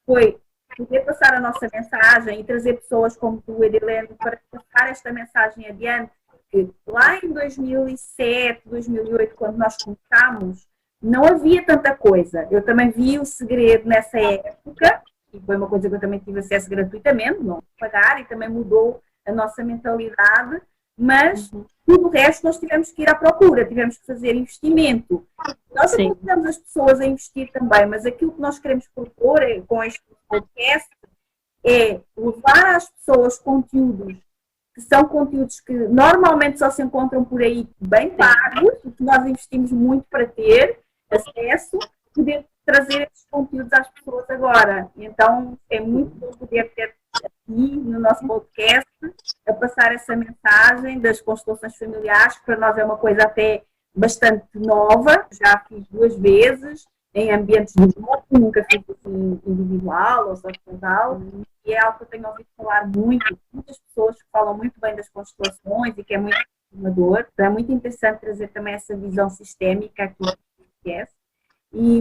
Speaker 3: foi poder passar a nossa mensagem e trazer pessoas como tu, Edilene, para passar esta mensagem adiante, porque lá em 2007, 2008, quando nós começámos, não havia tanta coisa. Eu também vi o segredo nessa época, e foi uma coisa que eu também tive acesso gratuitamente, não pagar, e também mudou a nossa mentalidade, mas tudo o resto nós tivemos que ir à procura, tivemos que fazer investimento. Nós aconselhamos as pessoas a investir também, mas aquilo que nós queremos propor com este podcast é levar às pessoas conteúdos que são conteúdos que normalmente só se encontram por aí bem pagos, e que nós investimos muito para ter acesso, poder trazer esses conteúdos às pessoas agora. Então é muito bom poder ter aqui no nosso podcast a passar essa mensagem das constelações familiares, que para nós é uma coisa até bastante nova, já fiz 2 vezes em ambientes de grupo, nunca fiz assim individual ou só de casal, e é algo que eu tenho ouvido falar muito, muitas pessoas que falam muito bem das constelações e que é muito informador, então é muito interessante trazer também essa visão sistémica aqui no podcast. E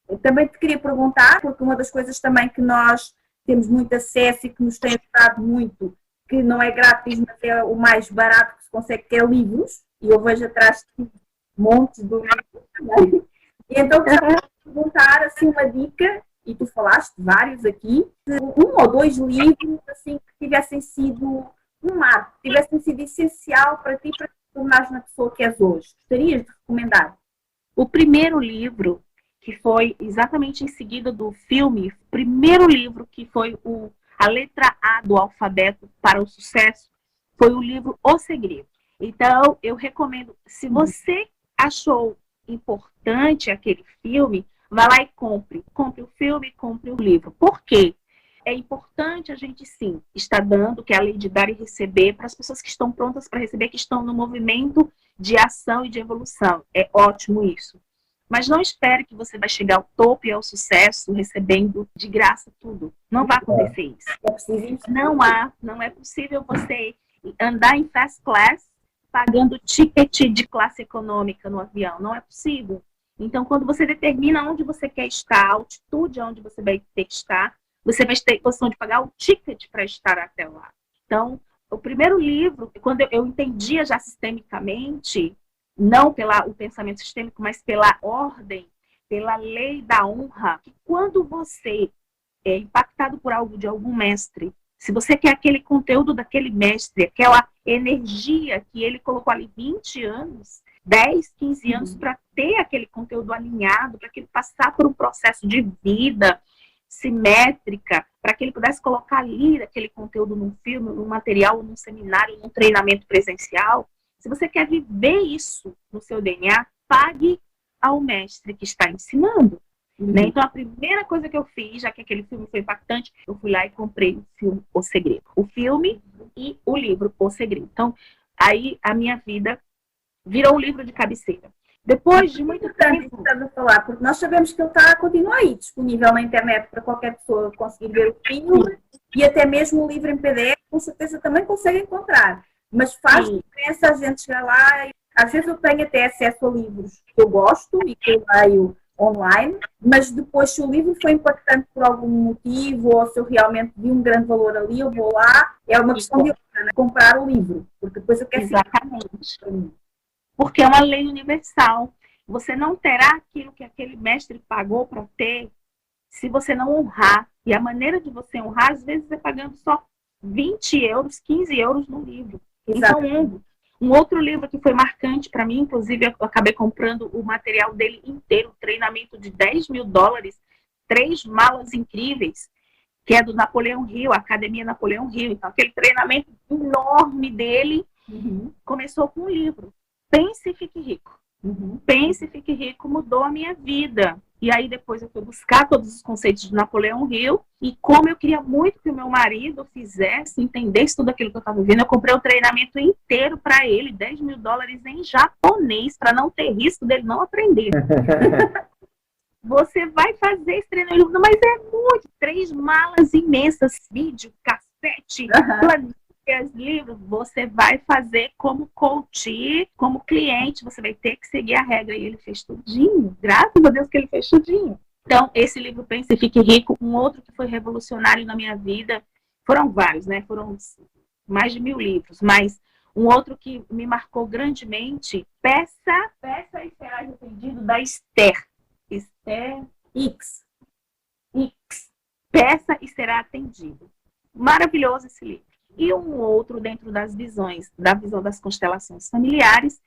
Speaker 3: eu também te queria perguntar, porque uma das coisas também que nós temos muito acesso e que nos tem ajudado muito, que não é grátis, mas é o mais barato que se consegue, que é livros, e eu vejo atrás de montes de livros também. E então, perguntar assim uma dica, e tu falaste vários aqui, de 1 ou 2 livros assim, que tivessem sido um marco, que tivessem sido essencial para ti, para te tornares na pessoa que és hoje. Gostarias de recomendar?
Speaker 4: O primeiro livro, que foi exatamente em seguida do filme, o primeiro livro que foi a letra A do alfabeto para o sucesso, foi o livro O Segredo. Então, eu recomendo, se você achou importante aquele filme, vá lá e compre. Compre o filme, compre o livro. Por quê? É importante a gente, sim, estar dando, que é a lei de dar e receber, para as pessoas que estão prontas para receber, que estão no movimento de ação e de evolução. É ótimo isso. Mas não espere que você vai chegar ao topo e ao sucesso recebendo de graça tudo. Não vai acontecer isso.
Speaker 3: É preciso
Speaker 4: Não é possível você andar em fast class pagando ticket de classe econômica no avião. Não é possível. Então, quando você determina onde você quer estar, a altitude onde você vai ter que estar, você vai ter posição de pagar o ticket para estar até lá. Então, o primeiro livro, quando eu entendia já sistemicamente, não pelo pensamento sistêmico, mas pela ordem, pela lei da honra, que quando você é impactado por algo de algum mestre, se você quer aquele conteúdo daquele mestre, aquela energia que ele colocou ali 20 anos, 10, 15 anos para ter aquele conteúdo alinhado, para que ele passar por um processo de vida simétrica, para que ele pudesse colocar ali aquele conteúdo num filme, num material, num seminário, num treinamento presencial. Se você quer viver isso no seu DNA, pague ao mestre que está ensinando. Né? Então, a primeira coisa que eu fiz, já que aquele filme foi impactante, eu fui lá e comprei o filme O Segredo. O filme e o livro O Segredo. Então, aí a minha vida virou um livro de cabeceira. Depois de muito tempo...
Speaker 3: a falar, porque nós sabemos que ele continua aí, disponível na internet para qualquer pessoa conseguir ver o filme, e até mesmo o livro em PDF, com certeza também consegue encontrar. Mas faz diferença a gente chegar lá, e às vezes eu tenho até acesso a livros que eu gosto e que eu leio online, mas depois, se o livro foi impactante por algum motivo, ou se eu realmente vi um grande valor ali, eu vou lá, é uma questão de comprar o livro, porque depois eu quero...
Speaker 4: Exatamente. Porque é uma lei universal. Você não terá aquilo que aquele mestre pagou para ter, se você não honrar. E a maneira de você honrar, às vezes, é pagando só 20 euros, 15 euros no livro. Então, um outro livro que foi marcante para mim, inclusive eu acabei comprando o material dele inteiro, treinamento de $10 mil, 3 malas incríveis, que é do Napoleão Hill, a Academia Napoleão Hill. Então, aquele treinamento enorme dele começou com um livro. Pense e Fique Rico. Pense e Fique Rico mudou a minha vida. E aí depois eu fui buscar todos os conceitos de Napoleão Hill, e como eu queria muito que o meu marido fizesse, entendesse tudo aquilo que eu estava vivendo, eu comprei o treinamento inteiro para ele, $10 mil em japonês, para não ter risco dele não aprender. Você vai fazer esse treinamento, mas é muito, 3 malas imensas, vídeo, cassete, planilha, livros, você vai fazer como coach, como cliente, você vai ter que seguir a regra. E ele fez tudinho, graças a Deus que ele fez tudinho. Então, esse livro Pense e Fique Rico, um outro que foi revolucionário na minha vida, foram vários, né? Foram mais de 1000 livros, mas um outro que me marcou grandemente, Peça e Será Atendido, da Esther Hicks. Peça e Será Atendido. Maravilhoso esse livro. E um outro dentro das visões, da visão das constelações familiares,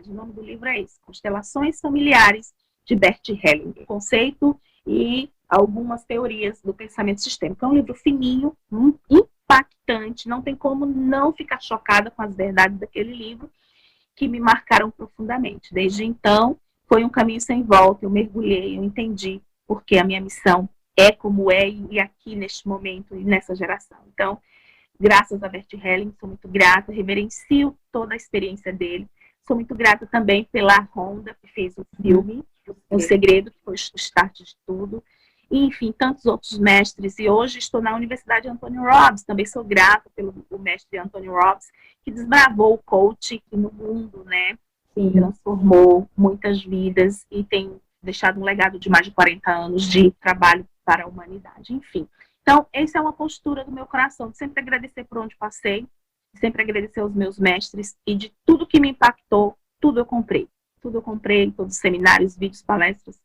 Speaker 4: o nome do livro é esse, Constelações Familiares, de Bert Hellinger, conceito e algumas teorias do pensamento sistêmico. É um livro fininho, impactante, não tem como não ficar chocada com as verdades daquele livro, que me marcaram profundamente. Desde então, foi um caminho sem volta, eu mergulhei, eu entendi porque a minha missão é como é, e aqui neste momento e nessa geração. Então, graças a Bert Hellinger, sou muito grata, reverencio toda a experiência dele. Sou muito grata também pela Honda, que fez o filme, O Segredo, que foi o start de tudo. E, enfim, tantos outros mestres. E hoje estou na Universidade Anthony Robbins. Também sou grata pelo mestre Anthony Robbins, que desbravou o coaching no mundo, né? E transformou muitas vidas e tem deixado um legado de mais de 40 anos de trabalho para a humanidade, enfim. Então, essa é uma postura do meu coração, de sempre agradecer por onde passei, sempre agradecer aos meus mestres, e de tudo que me impactou, tudo eu comprei. tudo eu comprei, todos os seminários, vídeos, palestras,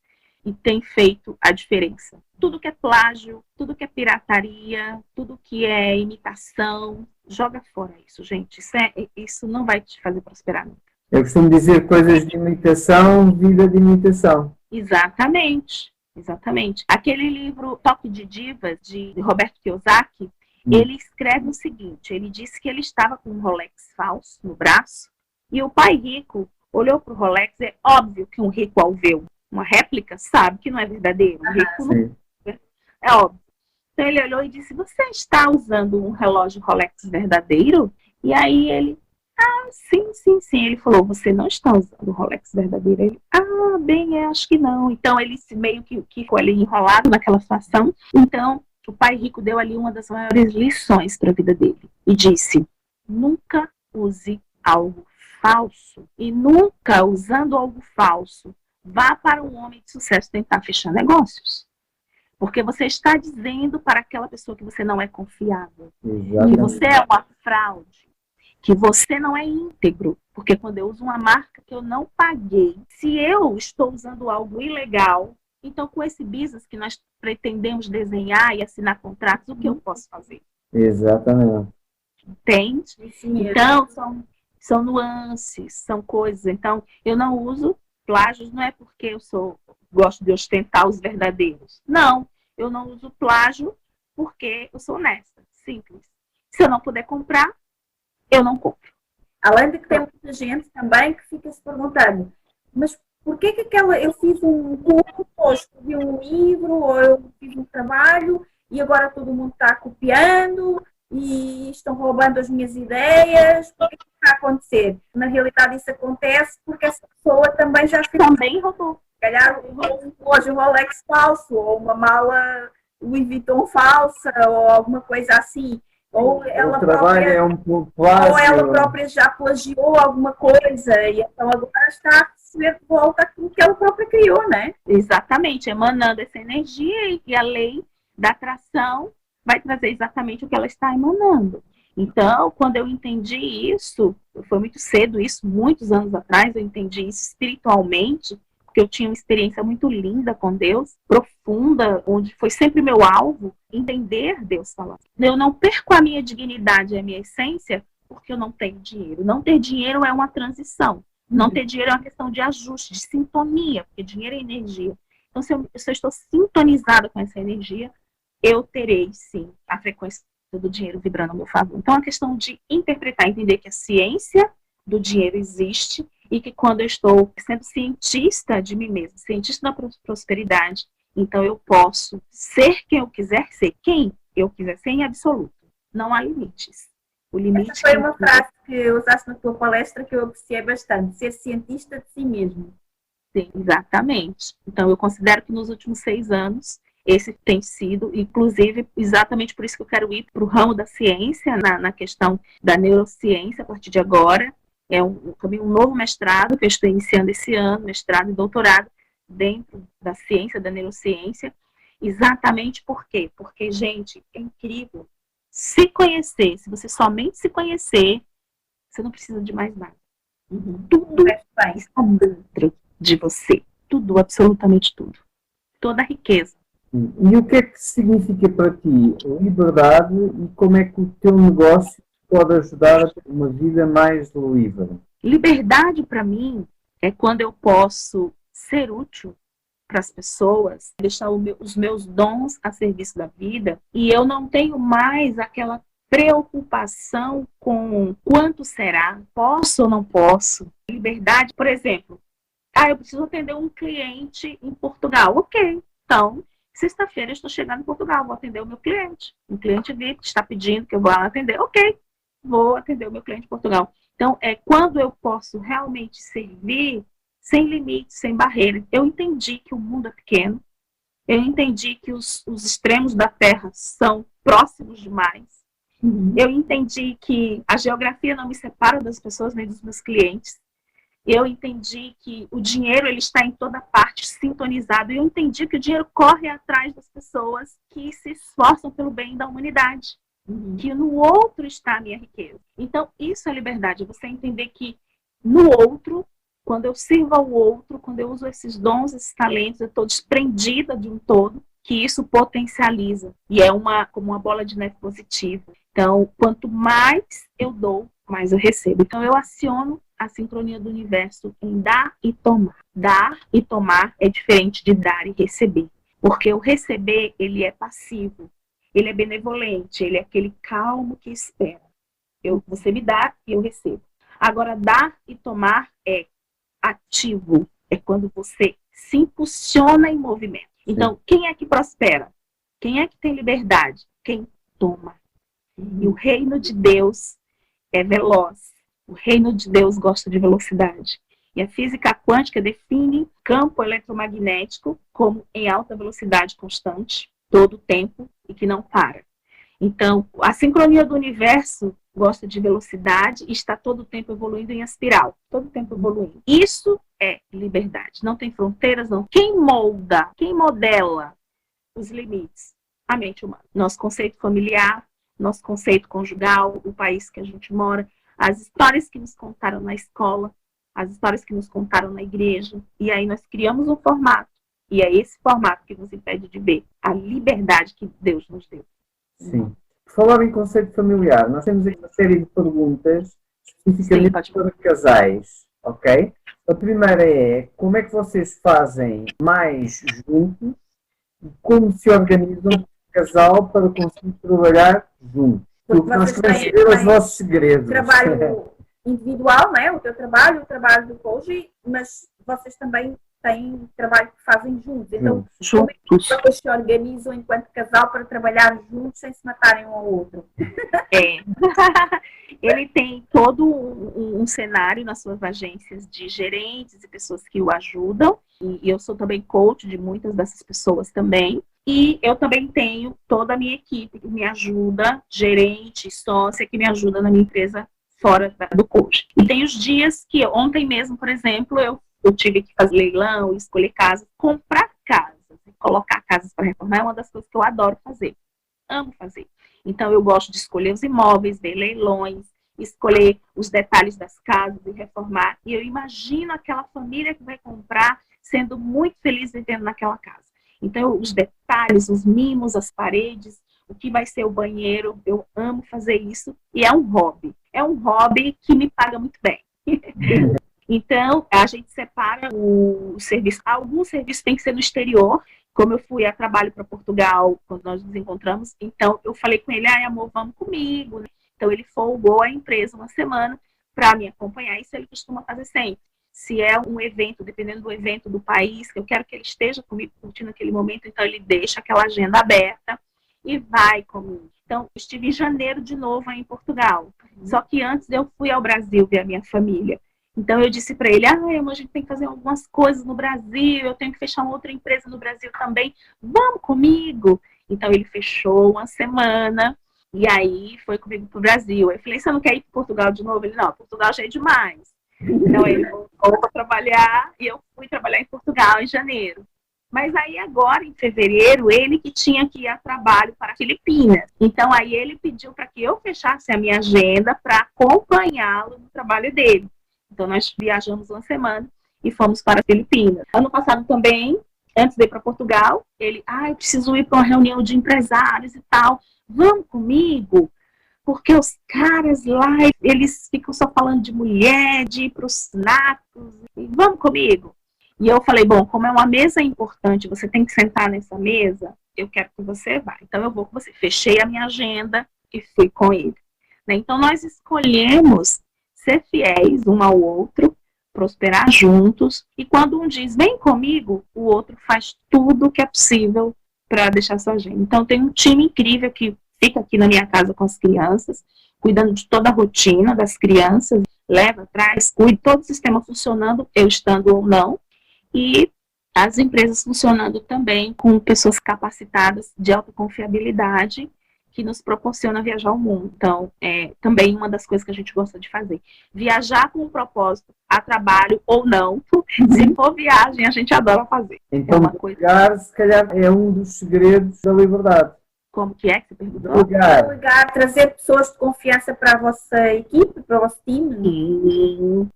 Speaker 4: e tem feito a diferença. Tudo que é plágio, tudo que é pirataria, tudo que é imitação, joga fora isso, gente. Isso não vai te fazer prosperar nunca.
Speaker 1: Eu costumo dizer coisas de imitação, vida de imitação.
Speaker 4: Exatamente, exatamente. Aquele livro Toque de Divas, de Roberto Kiyosaki, ele escreve o seguinte, ele disse que ele estava com um Rolex falso no braço, e o pai rico olhou para o Rolex, é óbvio que um rico ao ver uma réplica sabe que não é verdadeiro, um rico não, é óbvio. Então ele olhou e disse, você está usando um relógio Rolex verdadeiro? E aí ele, sim. Ele falou, você não está usando o Rolex verdadeiro? Ele, acho que não. Então ele meio que ficou ali enrolado naquela situação. Então o pai rico deu ali uma das maiores lições para a vida dele. E disse, nunca use algo falso. E nunca, usando algo falso, vá para um homem de sucesso tentar fechar negócios. Porque você está dizendo para aquela pessoa que você não é confiável. Exatamente. Que você é uma fraude. Que você não é íntegro. Porque quando eu uso uma marca que eu não paguei, se eu estou usando algo ilegal, então com esse business que nós pretendemos desenhar e assinar contratos, o que eu posso fazer?
Speaker 1: Exatamente.
Speaker 4: Entende? Então, são nuances, são coisas. Então, eu não uso plágios, não é porque eu gosto de ostentar os verdadeiros. Não, eu não uso plágio porque eu sou honesta. Simples. Se eu não puder comprar, eu não compro.
Speaker 3: Além de que tem muita gente também que fica se perguntando, mas por que eu fiz um curso, ou escrevi um livro, ou eu fiz um trabalho, e agora todo mundo está copiando, e estão roubando as minhas ideias, o que está a acontecer? Na realidade isso acontece porque essa pessoa também já fez.
Speaker 4: Também roubou.
Speaker 3: Se calhar hoje um Rolex falso, ou uma mala Louis Vuitton falsa, ou alguma coisa assim. Ou ela própria já plagiou alguma coisa e então agora está a receber de volta aquilo que ela própria criou, né?
Speaker 4: Exatamente, emanando essa energia e a lei da atração vai trazer exatamente o que ela está emanando. Então, quando eu entendi isso, foi muito cedo isso, muitos anos atrás, eu entendi isso espiritualmente, porque eu tinha uma experiência muito linda com Deus, profunda, onde foi sempre meu alvo, entender Deus falar. Eu não perco a minha dignidade e a minha essência porque eu não tenho dinheiro. Não ter dinheiro é uma transição. Não ter dinheiro é uma questão de ajuste, de sintonia, porque dinheiro é energia. Então, se eu estou sintonizada com essa energia, eu terei, sim, a frequência do dinheiro vibrando ao meu favor. Então, é uma questão de interpretar, entender que a ciência do dinheiro existe e que quando eu estou sendo cientista de mim mesma, cientista da prosperidade, então eu posso ser quem eu quiser ser em absoluto. Não há limites. O limite
Speaker 3: Essa foi uma frase que usaste na tua palestra que eu apreciei bastante, ser cientista de si mesmo.
Speaker 4: Sim, exatamente. Então eu considero que nos últimos 6 anos esse tem sido, inclusive, exatamente por isso que eu quero ir para o ramo da ciência, na questão da neurociência a partir de agora. É também um novo mestrado que eu estou iniciando esse ano, mestrado e doutorado dentro da ciência, da neurociência. Exatamente por quê? Porque, gente, é incrível. Se conhecer, se você somente se conhecer, você não precisa de mais nada. Tudo está dentro de você. Tudo, absolutamente tudo. Toda a riqueza.
Speaker 1: E o que é que significa para ti liberdade e como é que o teu negócio pode ajudar a ter uma vida mais livre?
Speaker 4: Liberdade, para mim, é quando eu posso ser útil para as pessoas, deixar os meus dons a serviço da vida, e eu não tenho mais aquela preocupação com quanto será, posso ou não posso. Liberdade, por exemplo, eu preciso atender um cliente em Portugal. Ok, então, sexta-feira eu estou chegando em Portugal, vou atender o meu cliente. Um cliente VIP que está pedindo que eu vá lá atender. Ok, vou atender o meu cliente em Portugal. Então, é quando eu posso realmente servir sem limites, sem barreiras. Eu entendi que o mundo é pequeno, eu entendi que os extremos da Terra são próximos demais, eu entendi que a geografia não me separa das pessoas nem dos meus clientes, eu entendi que o dinheiro ele está em toda parte, sintonizado, e eu entendi que o dinheiro corre atrás das pessoas que se esforçam pelo bem da humanidade, que no outro está a minha riqueza. Então, isso é liberdade, você entender que no outro Quando eu sirvo ao outro, quando eu uso esses dons, esses talentos, eu estou desprendida de um todo, que isso potencializa. E é como uma bola de neve positiva. Então, quanto mais eu dou, mais eu recebo. Então, eu aciono a sincronia do universo em dar e tomar. Dar e tomar é diferente de dar e receber. Porque o receber, ele é passivo. Ele é benevolente. Ele é aquele calmo que espera. Você me dá e eu recebo. Agora, dar e tomar é ativo. É quando você se impulsiona em movimento. Então, quem é que prospera? Quem é que tem liberdade? Quem toma. E o reino de Deus é veloz. O reino de Deus gosta de velocidade. E a física quântica define campo eletromagnético como em alta velocidade constante, todo o tempo e que não para. Então, a sincronia do universo gosta de velocidade e está todo o tempo evoluindo em espiral. Todo o tempo evoluindo. Isso é liberdade. Não tem fronteiras, não. Quem molda, quem modela os limites? A mente humana. Nosso conceito familiar, nosso conceito conjugal, o país que a gente mora, as histórias que nos contaram na escola, as histórias que nos contaram na igreja. E aí nós criamos um formato. E é esse formato que nos impede de ver a liberdade que Deus nos deu.
Speaker 1: Sim. Por falar em conceito familiar, nós temos aqui uma série de perguntas especificamente para casais, ok? A primeira é, como é que vocês fazem mais juntos e como se organizam como casal para conseguir trabalhar juntos? Porque nós queremos saber os vossos segredos.
Speaker 3: Trabalho individual, né? O trabalho do cônjuge, mas vocês também têm trabalho que fazem juntos. Então, como é que vocês se organizam enquanto casal para trabalhar juntos sem se matarem um ao outro?
Speaker 4: Ele tem todo um cenário nas suas agências de gerentes e pessoas que o ajudam. E eu sou também coach de muitas dessas pessoas também. E eu também tenho toda a minha equipe que me ajuda, gerente, sócia, que me ajuda na minha empresa fora do coach. E tem os dias que, ontem mesmo, por exemplo, eu tive que fazer leilão, escolher casas, comprar casas, colocar casas para reformar é uma das coisas que eu adoro fazer. Amo fazer. Então, eu gosto de escolher os imóveis, ver leilões, escolher os detalhes das casas e reformar. E eu imagino aquela família que vai comprar sendo muito feliz vivendo naquela casa. Então, os detalhes, os mimos, as paredes, o que vai ser o banheiro, eu amo fazer isso. E é um hobby. É um hobby que me paga muito bem. Então, a gente separa o serviço. Alguns serviços tem que ser no exterior. Como eu fui a trabalho para Portugal, quando nós nos encontramos, então eu falei com ele, amor, vamos comigo. Então, ele folgou a empresa uma semana para me acompanhar. Isso ele costuma fazer sempre. Se é um evento, dependendo do evento do país, que eu quero que ele esteja comigo curtindo aquele momento, então ele deixa aquela agenda aberta e vai comigo. Então, eu estive em janeiro de novo aí em Portugal. Só que antes eu fui ao Brasil ver a minha família. Então, eu disse para ele, amor, a gente tem que fazer algumas coisas no Brasil, eu tenho que fechar uma outra empresa no Brasil também, vamos comigo? Então, ele fechou uma semana e aí foi comigo para o Brasil. Eu falei, você não quer ir para Portugal de novo? Ele, não, Portugal já é demais. Então, ele voltou para trabalhar e eu fui trabalhar em Portugal em janeiro. Mas aí agora, em fevereiro, ele que tinha que ir a trabalho para a Filipinas. Então, aí ele pediu para que eu fechasse a minha agenda para acompanhá-lo no trabalho dele. Então, nós viajamos uma semana e fomos para a Filipinas. Ano passado também, antes de ir para Portugal, ele, eu preciso ir para uma reunião de empresários e tal. Vamos comigo? Porque os caras lá, eles ficam só falando de mulher, de ir para os natos. Vamos comigo? E eu falei, bom, como é uma mesa importante, você tem que sentar nessa mesa, eu quero que você vá. Então, eu vou com você. Fechei a minha agenda e fui com ele. Então, nós escolhemos ser fiéis um ao outro, prosperar juntos, e quando um diz, vem comigo, o outro faz tudo o que é possível para deixar sua agenda. Então, tem um time incrível que fica aqui na minha casa com as crianças, cuidando de toda a rotina das crianças, leva, traz, cuida, todo o sistema funcionando, eu estando ou não, e as empresas funcionando também com pessoas capacitadas de alta confiabilidade, que nos proporciona viajar ao mundo. Então, é também uma das coisas que a gente gosta de fazer. Viajar com um propósito, a trabalho ou não. Se for viagem, a gente adora fazer.
Speaker 1: Então, delegar, se calhar, é um dos segredos da liberdade.
Speaker 4: Como que é que você perguntou?
Speaker 3: Delegar, trazer pessoas de confiança para a vossa equipe, para o vosso time.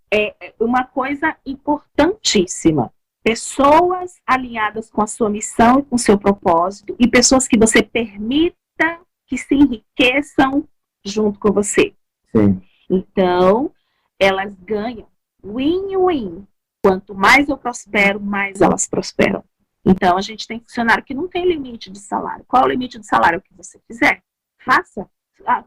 Speaker 4: uma coisa importantíssima. Pessoas alinhadas com a sua missão e com o seu propósito, e pessoas que você permita que se enriqueçam junto com você.
Speaker 1: Sim.
Speaker 4: Então, elas ganham win-win. Quanto mais eu prospero, mais elas prosperam. Então, a gente tem funcionário que não tem limite de salário. Qual é o limite de salário? O que você quiser. Faça.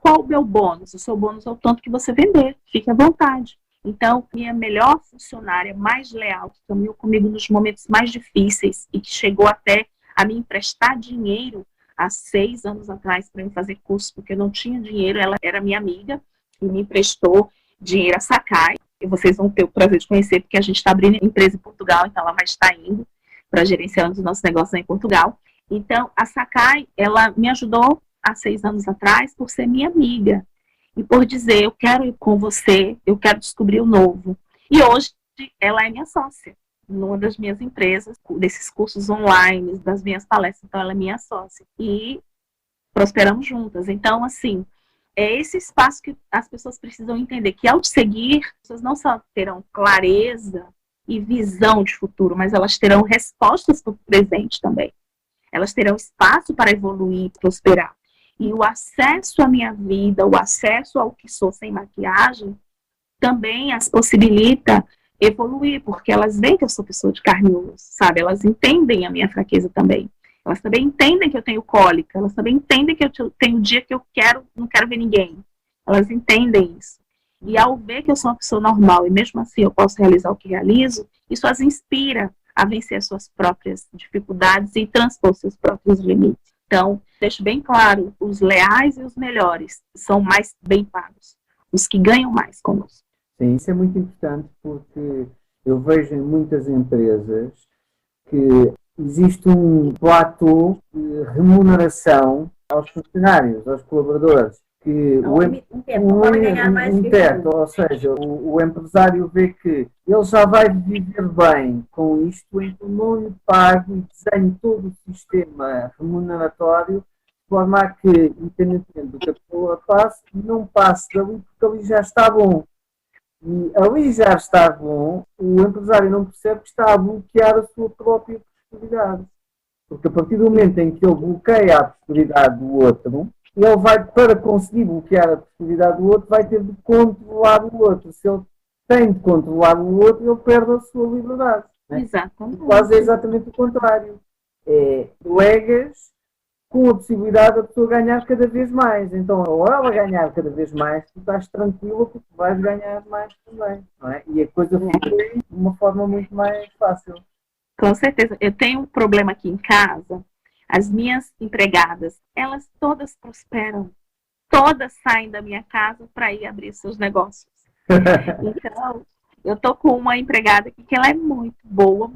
Speaker 4: Qual o meu bônus? O seu bônus é o tanto que você vender. Fique à vontade. Então, minha melhor funcionária, mais leal, que caminhou comigo nos momentos mais difíceis e que chegou até a me emprestar dinheiro há 6 anos atrás para eu fazer curso, porque eu não tinha dinheiro, ela era minha amiga e me emprestou dinheiro a Sakai. E vocês vão ter o prazer de conhecer, porque a gente está abrindo empresa em Portugal, então ela vai estar indo para gerenciar os nossos negócios em Portugal. Então, a Sakai, ela me ajudou há 6 anos atrás por ser minha amiga. E por dizer, eu quero ir com você, eu quero descobrir o novo. E hoje, ela é minha sócia, numa das minhas empresas, desses cursos online, das minhas palestras. Então, ela é minha sócia. E prosperamos juntas. Então, assim, é esse espaço que as pessoas precisam entender, que ao te seguir, as pessoas não só terão clareza e visão de futuro, mas elas terão respostas para o presente também. Elas terão espaço para evoluir, prosperar. E o acesso à minha vida, o acesso ao que sou sem maquiagem, também as possibilita evoluir, porque elas veem que eu sou pessoa de carne e osso, sabe? Elas entendem a minha fraqueza também. Elas também entendem que eu tenho cólica, elas também entendem que eu tenho um dia que eu não quero ver ninguém. Elas entendem isso. E ao ver que eu sou uma pessoa normal e mesmo assim eu posso realizar o que realizo, isso as inspira a vencer as suas próprias dificuldades e transpor seus próprios limites. Então, deixo bem claro, os leais e os melhores são mais bem pagos, os que ganham mais conosco.
Speaker 1: Sim, isso é muito importante porque eu vejo em muitas empresas que existe um platô de remuneração aos funcionários, aos colaboradores. Que um teto, ou seja, o empresário vê que ele já vai viver bem com isto, então não lhe pague e desenhe todo o sistema remuneratório de forma a que, independentemente do que a pessoa passe, não passe dali porque ali já está bom. E ali já está bom, o empresário não percebe que está a bloquear a sua própria prosperidade. Porque a partir do momento em que ele bloqueia a prosperidade do outro, ele vai, para conseguir bloquear a prosperidade do outro, vai ter de controlar o outro. Se ele tem de controlar o outro, ele perde a sua liberdade. Né?
Speaker 4: Exatamente.
Speaker 1: Quase é exatamente o contrário. É legas com a possibilidade da pessoa ganhar cada vez mais. Então, ao ela ganhar cada vez mais, tu estás tranquila porque vais ganhar mais também. Não é? E a coisa flui de uma forma muito mais fácil.
Speaker 4: Com certeza. Eu tenho um problema aqui em casa. As minhas empregadas, elas todas prosperam. Todas saem da minha casa para ir abrir seus negócios. Então, eu tô com uma empregada aqui que ela é muito boa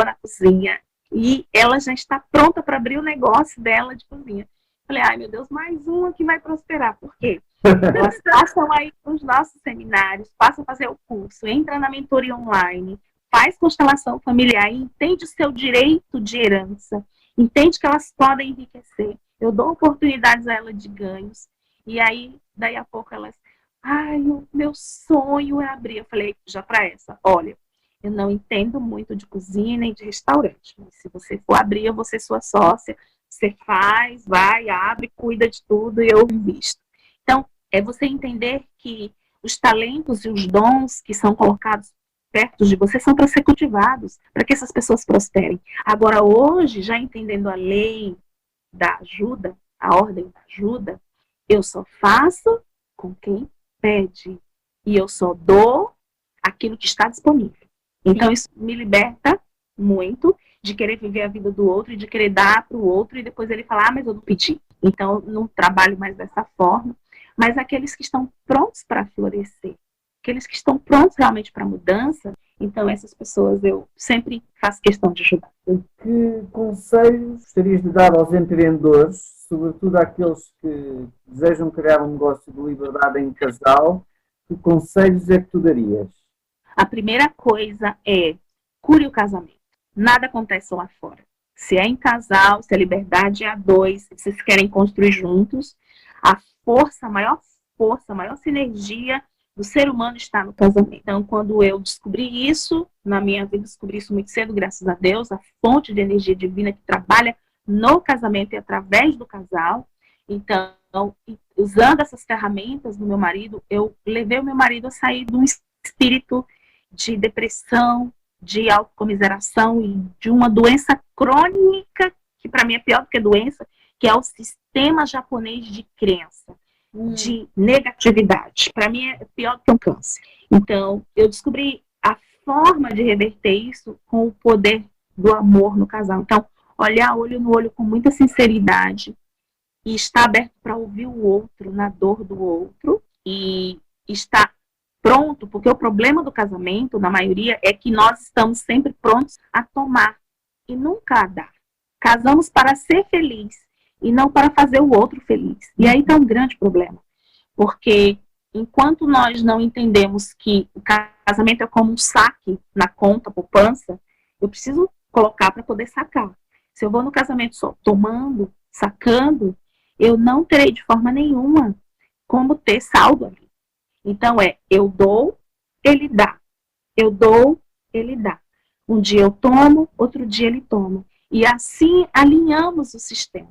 Speaker 4: na cozinha. E ela já está pronta para abrir o negócio dela de cozinha. Falei, ai meu Deus, mais uma que vai prosperar. Por quê? Elas passam aí nos nossos seminários, passam a fazer o curso, entra na mentoria online, faz constelação familiar e entende o seu direito de herança. Entende que elas podem enriquecer. Eu dou oportunidades a elas de ganhos. E aí, daí a pouco elas... Ai, o meu sonho é abrir. Eu falei já para essa. Olha, eu não entendo muito de cozinha nem de restaurante. Mas se você for abrir, eu vou ser sua sócia. Você faz, vai, abre, cuida de tudo e eu invisto. Então, é você entender que os talentos e os dons que são colocados perto de você são para ser cultivados, para que essas pessoas prosperem. Agora, hoje, já entendendo a lei da ajuda, a ordem da ajuda, eu só faço com quem pede. E eu só dou aquilo que está disponível. Então, isso me liberta muito de querer viver a vida do outro e de querer dar para o outro e depois ele falar, mas eu não pedi. Então, eu não trabalho mais dessa forma. Mas aqueles que estão prontos para florescer, aqueles que estão prontos realmente para mudança, então essas pessoas eu sempre faço questão de ajudar.
Speaker 1: Que conselhos gostarias de dar aos empreendedores, sobretudo àqueles que desejam criar um negócio de liberdade em casal? Que conselhos é que tu darias?
Speaker 4: A primeira coisa é cure o casamento. Nada acontece lá fora. Se é em casal, se a liberdade é a dois, se vocês querem construir juntos, a maior sinergia do ser humano está no casamento. Então, quando eu descobri isso, na minha vida, descobri isso muito cedo, graças a Deus, a fonte de energia divina que trabalha no casamento e através do casal. Então, usando essas ferramentas no meu marido, eu levei o meu marido a sair de um espírito de depressão, de autocomiseração e de uma doença crônica, que para mim é pior do que doença, que é o sistema japonês de crença, de negatividade. Para mim é pior do que um câncer. Então, eu descobri a forma de reverter isso com o poder do amor no casal. Então, olhar olho no olho com muita sinceridade e estar aberto para ouvir o outro, na dor do outro, e estar pronto, porque o problema do casamento, na maioria, é que nós estamos sempre prontos a tomar e nunca a dar. Casamos para ser feliz e não para fazer o outro feliz. E aí está um grande problema, porque enquanto nós não entendemos que o casamento é como um saque na conta, poupança, eu preciso colocar para poder sacar. Se eu vou no casamento só tomando, sacando, eu não terei de forma nenhuma como ter saldo ali. Então eu dou, ele dá. Eu dou, ele dá. Um dia eu tomo, outro dia ele toma. E assim alinhamos o sistema.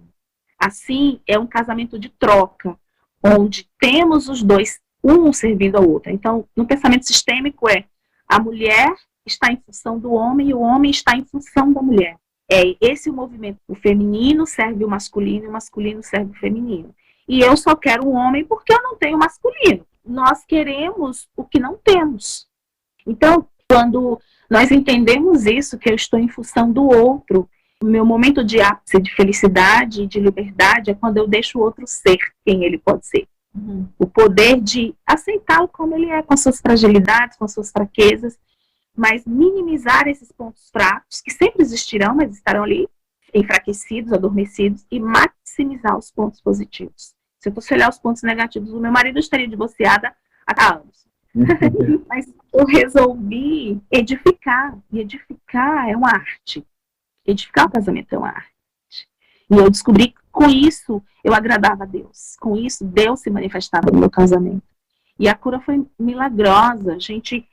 Speaker 4: Assim é um casamento de troca, onde temos os dois, um servindo ao outro. Então, no pensamento sistêmico a mulher está em função do homem e o homem está em função da mulher. É esse o movimento. O feminino serve o masculino e o masculino serve o feminino. E eu só quero um homem porque eu não tenho masculino. Nós queremos o que não temos. Então, quando nós entendemos isso, que eu estou em função do outro, o meu momento de ápice, de felicidade e de liberdade é quando eu deixo o outro ser quem ele pode ser. O poder de aceitá-lo como ele é, com suas fragilidades, com suas fraquezas, mas minimizar esses pontos fracos, que sempre existirão, mas estarão ali enfraquecidos, adormecidos, e maximizar os pontos positivos. Se eu fosse olhar os pontos negativos do meu marido, eu estaria divorciada há anos. Mas eu resolvi edificar, e edificar é uma arte. Edificar o casamento é uma arte. E eu descobri que com isso eu agradava a Deus. Com isso, Deus se manifestava no meu casamento. E a cura foi milagrosa.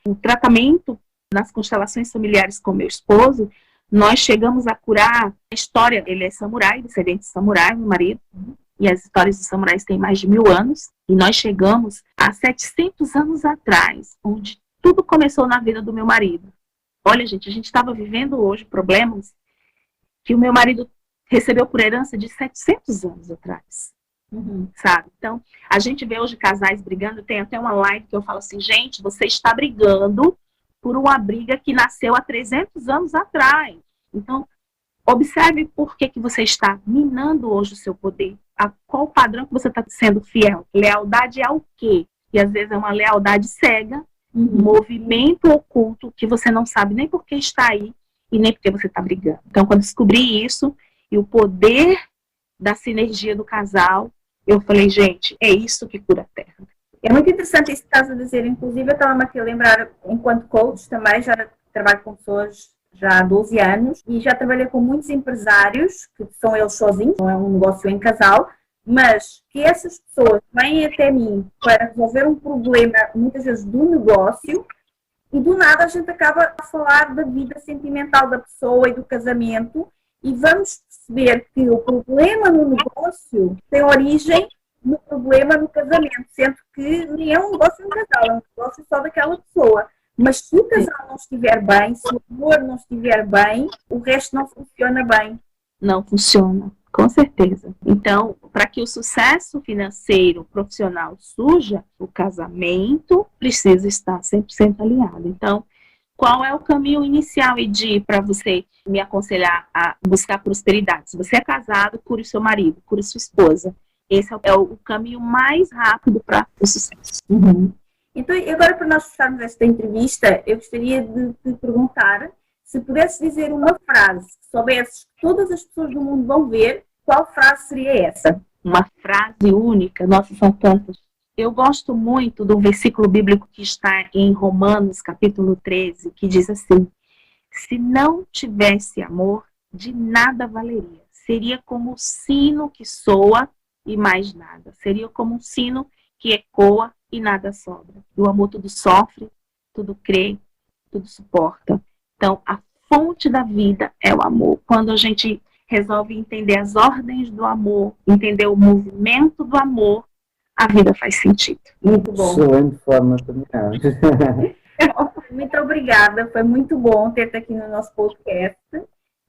Speaker 4: O tratamento nas constelações familiares com meu esposo, nós chegamos a curar a história. Ele é samurai, descendente de samurai, meu marido. E as histórias dos samurais têm mais de 1000 anos. E nós chegamos a 700 anos atrás, onde tudo começou na vida do meu marido. Olha, gente, a gente estava vivendo hoje problemas que o meu marido recebeu por herança de 700 anos atrás. Sabe? Então, a gente vê hoje casais brigando. Tem até uma live que eu falo assim, gente, você está brigando por uma briga que nasceu há 300 anos atrás. Então, observe por que você está minando hoje o seu poder. A qual padrão que você está sendo fiel? Lealdade ao quê? E às vezes é uma lealdade cega, um movimento oculto que você não sabe nem por que está aí e nem porque você está brigando. Então, quando descobri isso e o poder da sinergia do casal, eu falei, gente, é isso que cura a Terra.
Speaker 3: É muito interessante isso que estás a dizer. Inclusive, eu estava-me aqui a lembrar, enquanto coach, também já trabalho com pessoas já há 12 anos e já trabalhei com muitos empresários, que são eles sozinhos, não é um negócio em casal, mas que essas pessoas vêm até mim para resolver um problema, muitas vezes do negócio, e do nada a gente acaba a falar da vida sentimental da pessoa e do casamento, e vamos perceber que o problema no negócio tem origem no problema no casamento, sendo que nem é um negócio no casal, é um negócio só daquela pessoa. Mas se o casal não estiver bem, se o amor não estiver bem, o resto não funciona bem.
Speaker 4: Não funciona, com certeza. Então, para que o sucesso financeiro profissional surja, o casamento precisa estar 100% alinhado. Então, qual é o caminho inicial, Edi, para você me aconselhar a buscar prosperidade? Se você é casado, cure o seu marido, cure sua esposa. Esse é o caminho mais rápido para o sucesso.
Speaker 3: Então, agora para nós fecharmos esta entrevista, eu gostaria de te perguntar se pudesses dizer uma frase, que soubesses que todas as pessoas do mundo vão ver, qual frase seria essa?
Speaker 4: Uma frase única, nossa, são tantas. Eu gosto muito do versículo bíblico que está em Romanos, capítulo 13, que diz assim, se não tivesse amor, de nada valeria. Seria como o sino que soa e mais nada. Seria como um sino que ecoa e nada sobra. Do amor tudo sofre, tudo crê, tudo suporta. Então, a fonte da vida é o amor. Quando a gente resolve entender as ordens do amor, entender o movimento do amor, a vida faz sentido.
Speaker 3: Muito bom.
Speaker 1: Excelente forma de terminar.
Speaker 3: Muito obrigada, foi muito bom ter-te aqui no nosso podcast.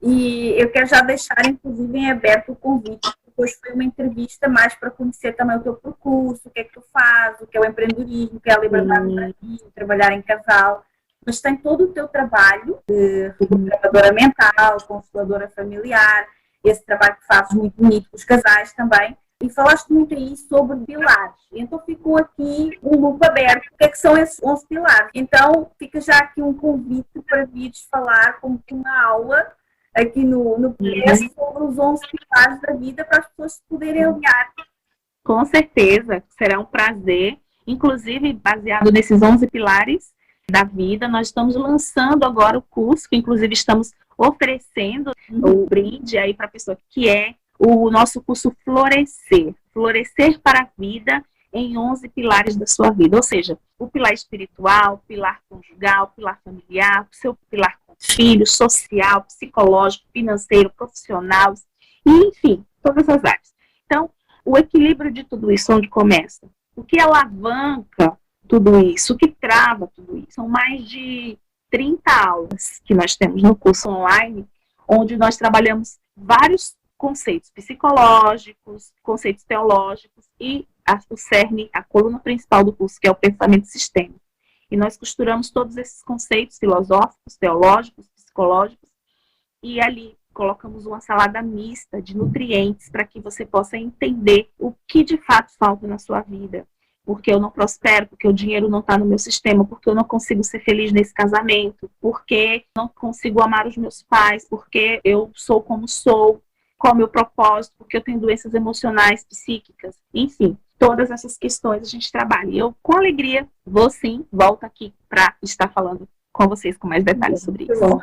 Speaker 3: E eu quero já deixar, inclusive, em aberto o convite, porque hoje foi uma entrevista mais para conhecer também o teu percurso, o que é que tu fazes, o que é o empreendedorismo, o que é a liberdade para ti, trabalhar em casal. Mas tem todo o teu trabalho de reprogrammadora mental, consteladora familiar, esse trabalho que fazes muito bonito com os casais também. E falaste muito aí sobre pilares. Então ficou aqui um loop aberto. O que é que são esses 11 pilares? Então fica já aqui um convite para vires falar como uma aula aqui no podcast sobre os 11 pilares da vida para as pessoas se poderem alinhar.
Speaker 4: Com certeza, será um prazer. Inclusive, baseado nesses 11 pilares da vida, nós estamos lançando agora o curso, que inclusive estamos oferecendo o brinde aí para a pessoa que é o nosso curso Florescer. Florescer para a vida em 11 pilares da sua vida. Ou seja, o pilar espiritual, o pilar conjugal, o pilar familiar, o seu pilar com filhos, social, psicológico, financeiro, profissional, enfim, todas as áreas. Então, o equilíbrio de tudo isso, onde começa? O que alavanca tudo isso? O que trava tudo isso? São mais de 30 aulas que nós temos no curso online, onde nós trabalhamos vários conceitos psicológicos, conceitos teológicos e o cerne, a coluna principal do curso, que é o pensamento sistêmico. E nós costuramos todos esses conceitos filosóficos, teológicos, psicológicos, e ali colocamos uma salada mista de nutrientes para que você possa entender o que de fato falta na sua vida. Porque eu não prospero, porque o dinheiro não está no meu sistema, porque eu não consigo ser feliz nesse casamento, porque não consigo amar os meus pais, porque eu sou como sou, qual é o meu propósito, porque eu tenho doenças emocionais, psíquicas, enfim, todas essas questões a gente trabalha. E eu, com alegria, volto aqui para estar falando com vocês com mais detalhes sobre isso.
Speaker 3: Bom.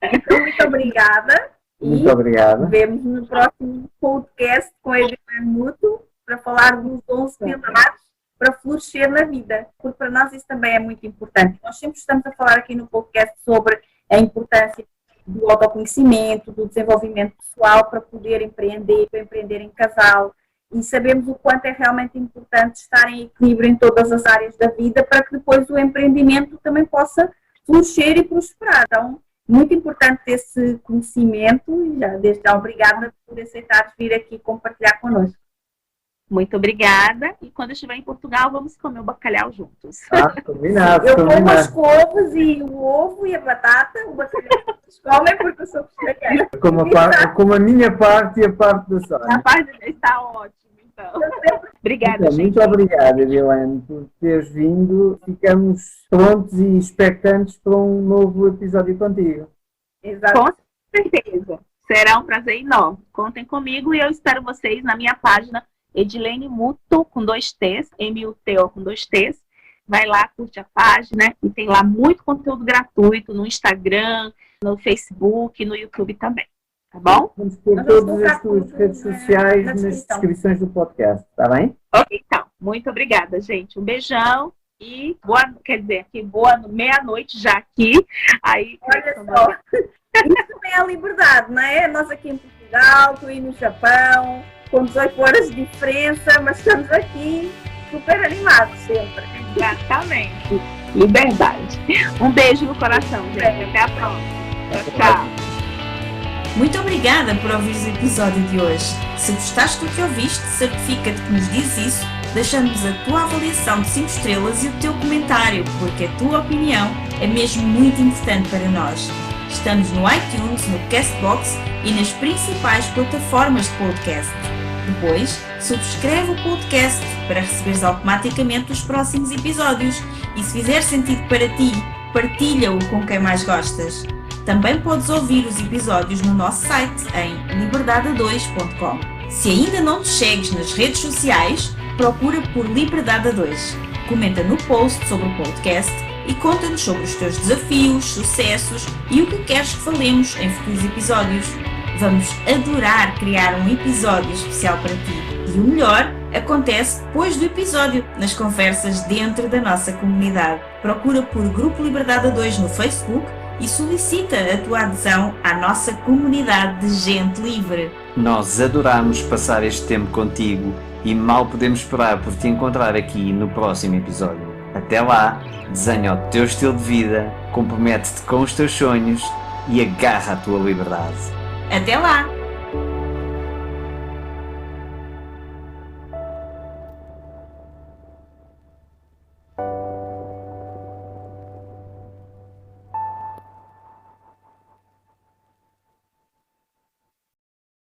Speaker 3: Então, muito obrigada.
Speaker 1: Muito obrigado.
Speaker 3: Nos vemos no próximo podcast com a Edilene Muto para falar dos 11 pilares para florescer na vida, porque para nós isso também é muito importante. Nós sempre estamos a falar aqui no podcast sobre a importância do autoconhecimento, do desenvolvimento pessoal para poder empreender, para empreender em casal, e sabemos o quanto é realmente importante estar em equilíbrio em todas as áreas da vida para que depois o empreendimento também possa florescer e prosperar. Então, muito importante esse conhecimento e já desde já obrigada por aceitares vir aqui compartilhar connosco.
Speaker 4: Muito obrigada. E quando eu estiver em Portugal, vamos comer o bacalhau juntos.
Speaker 1: Combinado.
Speaker 3: Eu como as couves e o ovo e a batata, o bacalhau vocês comem porque eu sou vegetariana.
Speaker 1: Como a minha parte e a parte da Sónia.
Speaker 4: A parte está ótimo, então. Obrigada,
Speaker 1: Então,
Speaker 4: gente.
Speaker 1: muito obrigado, Edilene, por teres vindo. Ficamos prontos e expectantes para um novo episódio contigo.
Speaker 3: Exato.
Speaker 4: Com certeza. Será um prazer enorme. Contem comigo e eu espero vocês na minha página Edilene Muto, com 2 T's, M-U-T-O com 2 T's. Vai lá, curte a página e tem lá muito conteúdo gratuito no Instagram, no Facebook, no YouTube também. Tá bom?
Speaker 1: Vamos pôr todas as tuas redes sociais nas descrições do podcast, está bem?
Speaker 4: Ok, então. Muito obrigada, gente. Um beijão e boa meia-noite já aqui. Aí,
Speaker 3: olha só, isso também é a liberdade, não é? Nós aqui em Portugal, tu aí no Japão, com 18 horas de diferença, mas estamos aqui super animados sempre.
Speaker 4: Exatamente. Liberdade. Um beijo no coração, gente. Até a próxima. Tchau.
Speaker 2: Muito obrigada por ouvir o episódio de hoje. Se gostaste do que ouviste, certifica-te que nos dizes isso, deixando-nos a tua avaliação de 5 estrelas e o teu comentário, porque a tua opinião é mesmo muito importante para nós. Estamos no iTunes, no Castbox e nas principais plataformas de podcast. Depois, subscreve o podcast para receberes automaticamente os próximos episódios e, se fizer sentido para ti, partilha-o com quem mais gostas. Também podes ouvir os episódios no nosso site em liberdade2.com. Se ainda não nos segues nas redes sociais, procura por Liberdade 2. Comenta no post sobre o podcast e conta-nos sobre os teus desafios, sucessos e o que queres que falemos em futuros episódios. Vamos adorar criar um episódio especial para ti. E o melhor acontece depois do episódio, nas conversas dentro da nossa comunidade. Procura por Grupo Liberdade a 2 no Facebook e solicita a tua adesão à nossa comunidade de gente livre.
Speaker 1: Nós adoramos passar este tempo contigo e mal podemos esperar por te encontrar aqui no próximo episódio. Até lá, desenha o teu estilo de vida, compromete-te com os teus sonhos e agarra a tua liberdade.
Speaker 2: Até lá!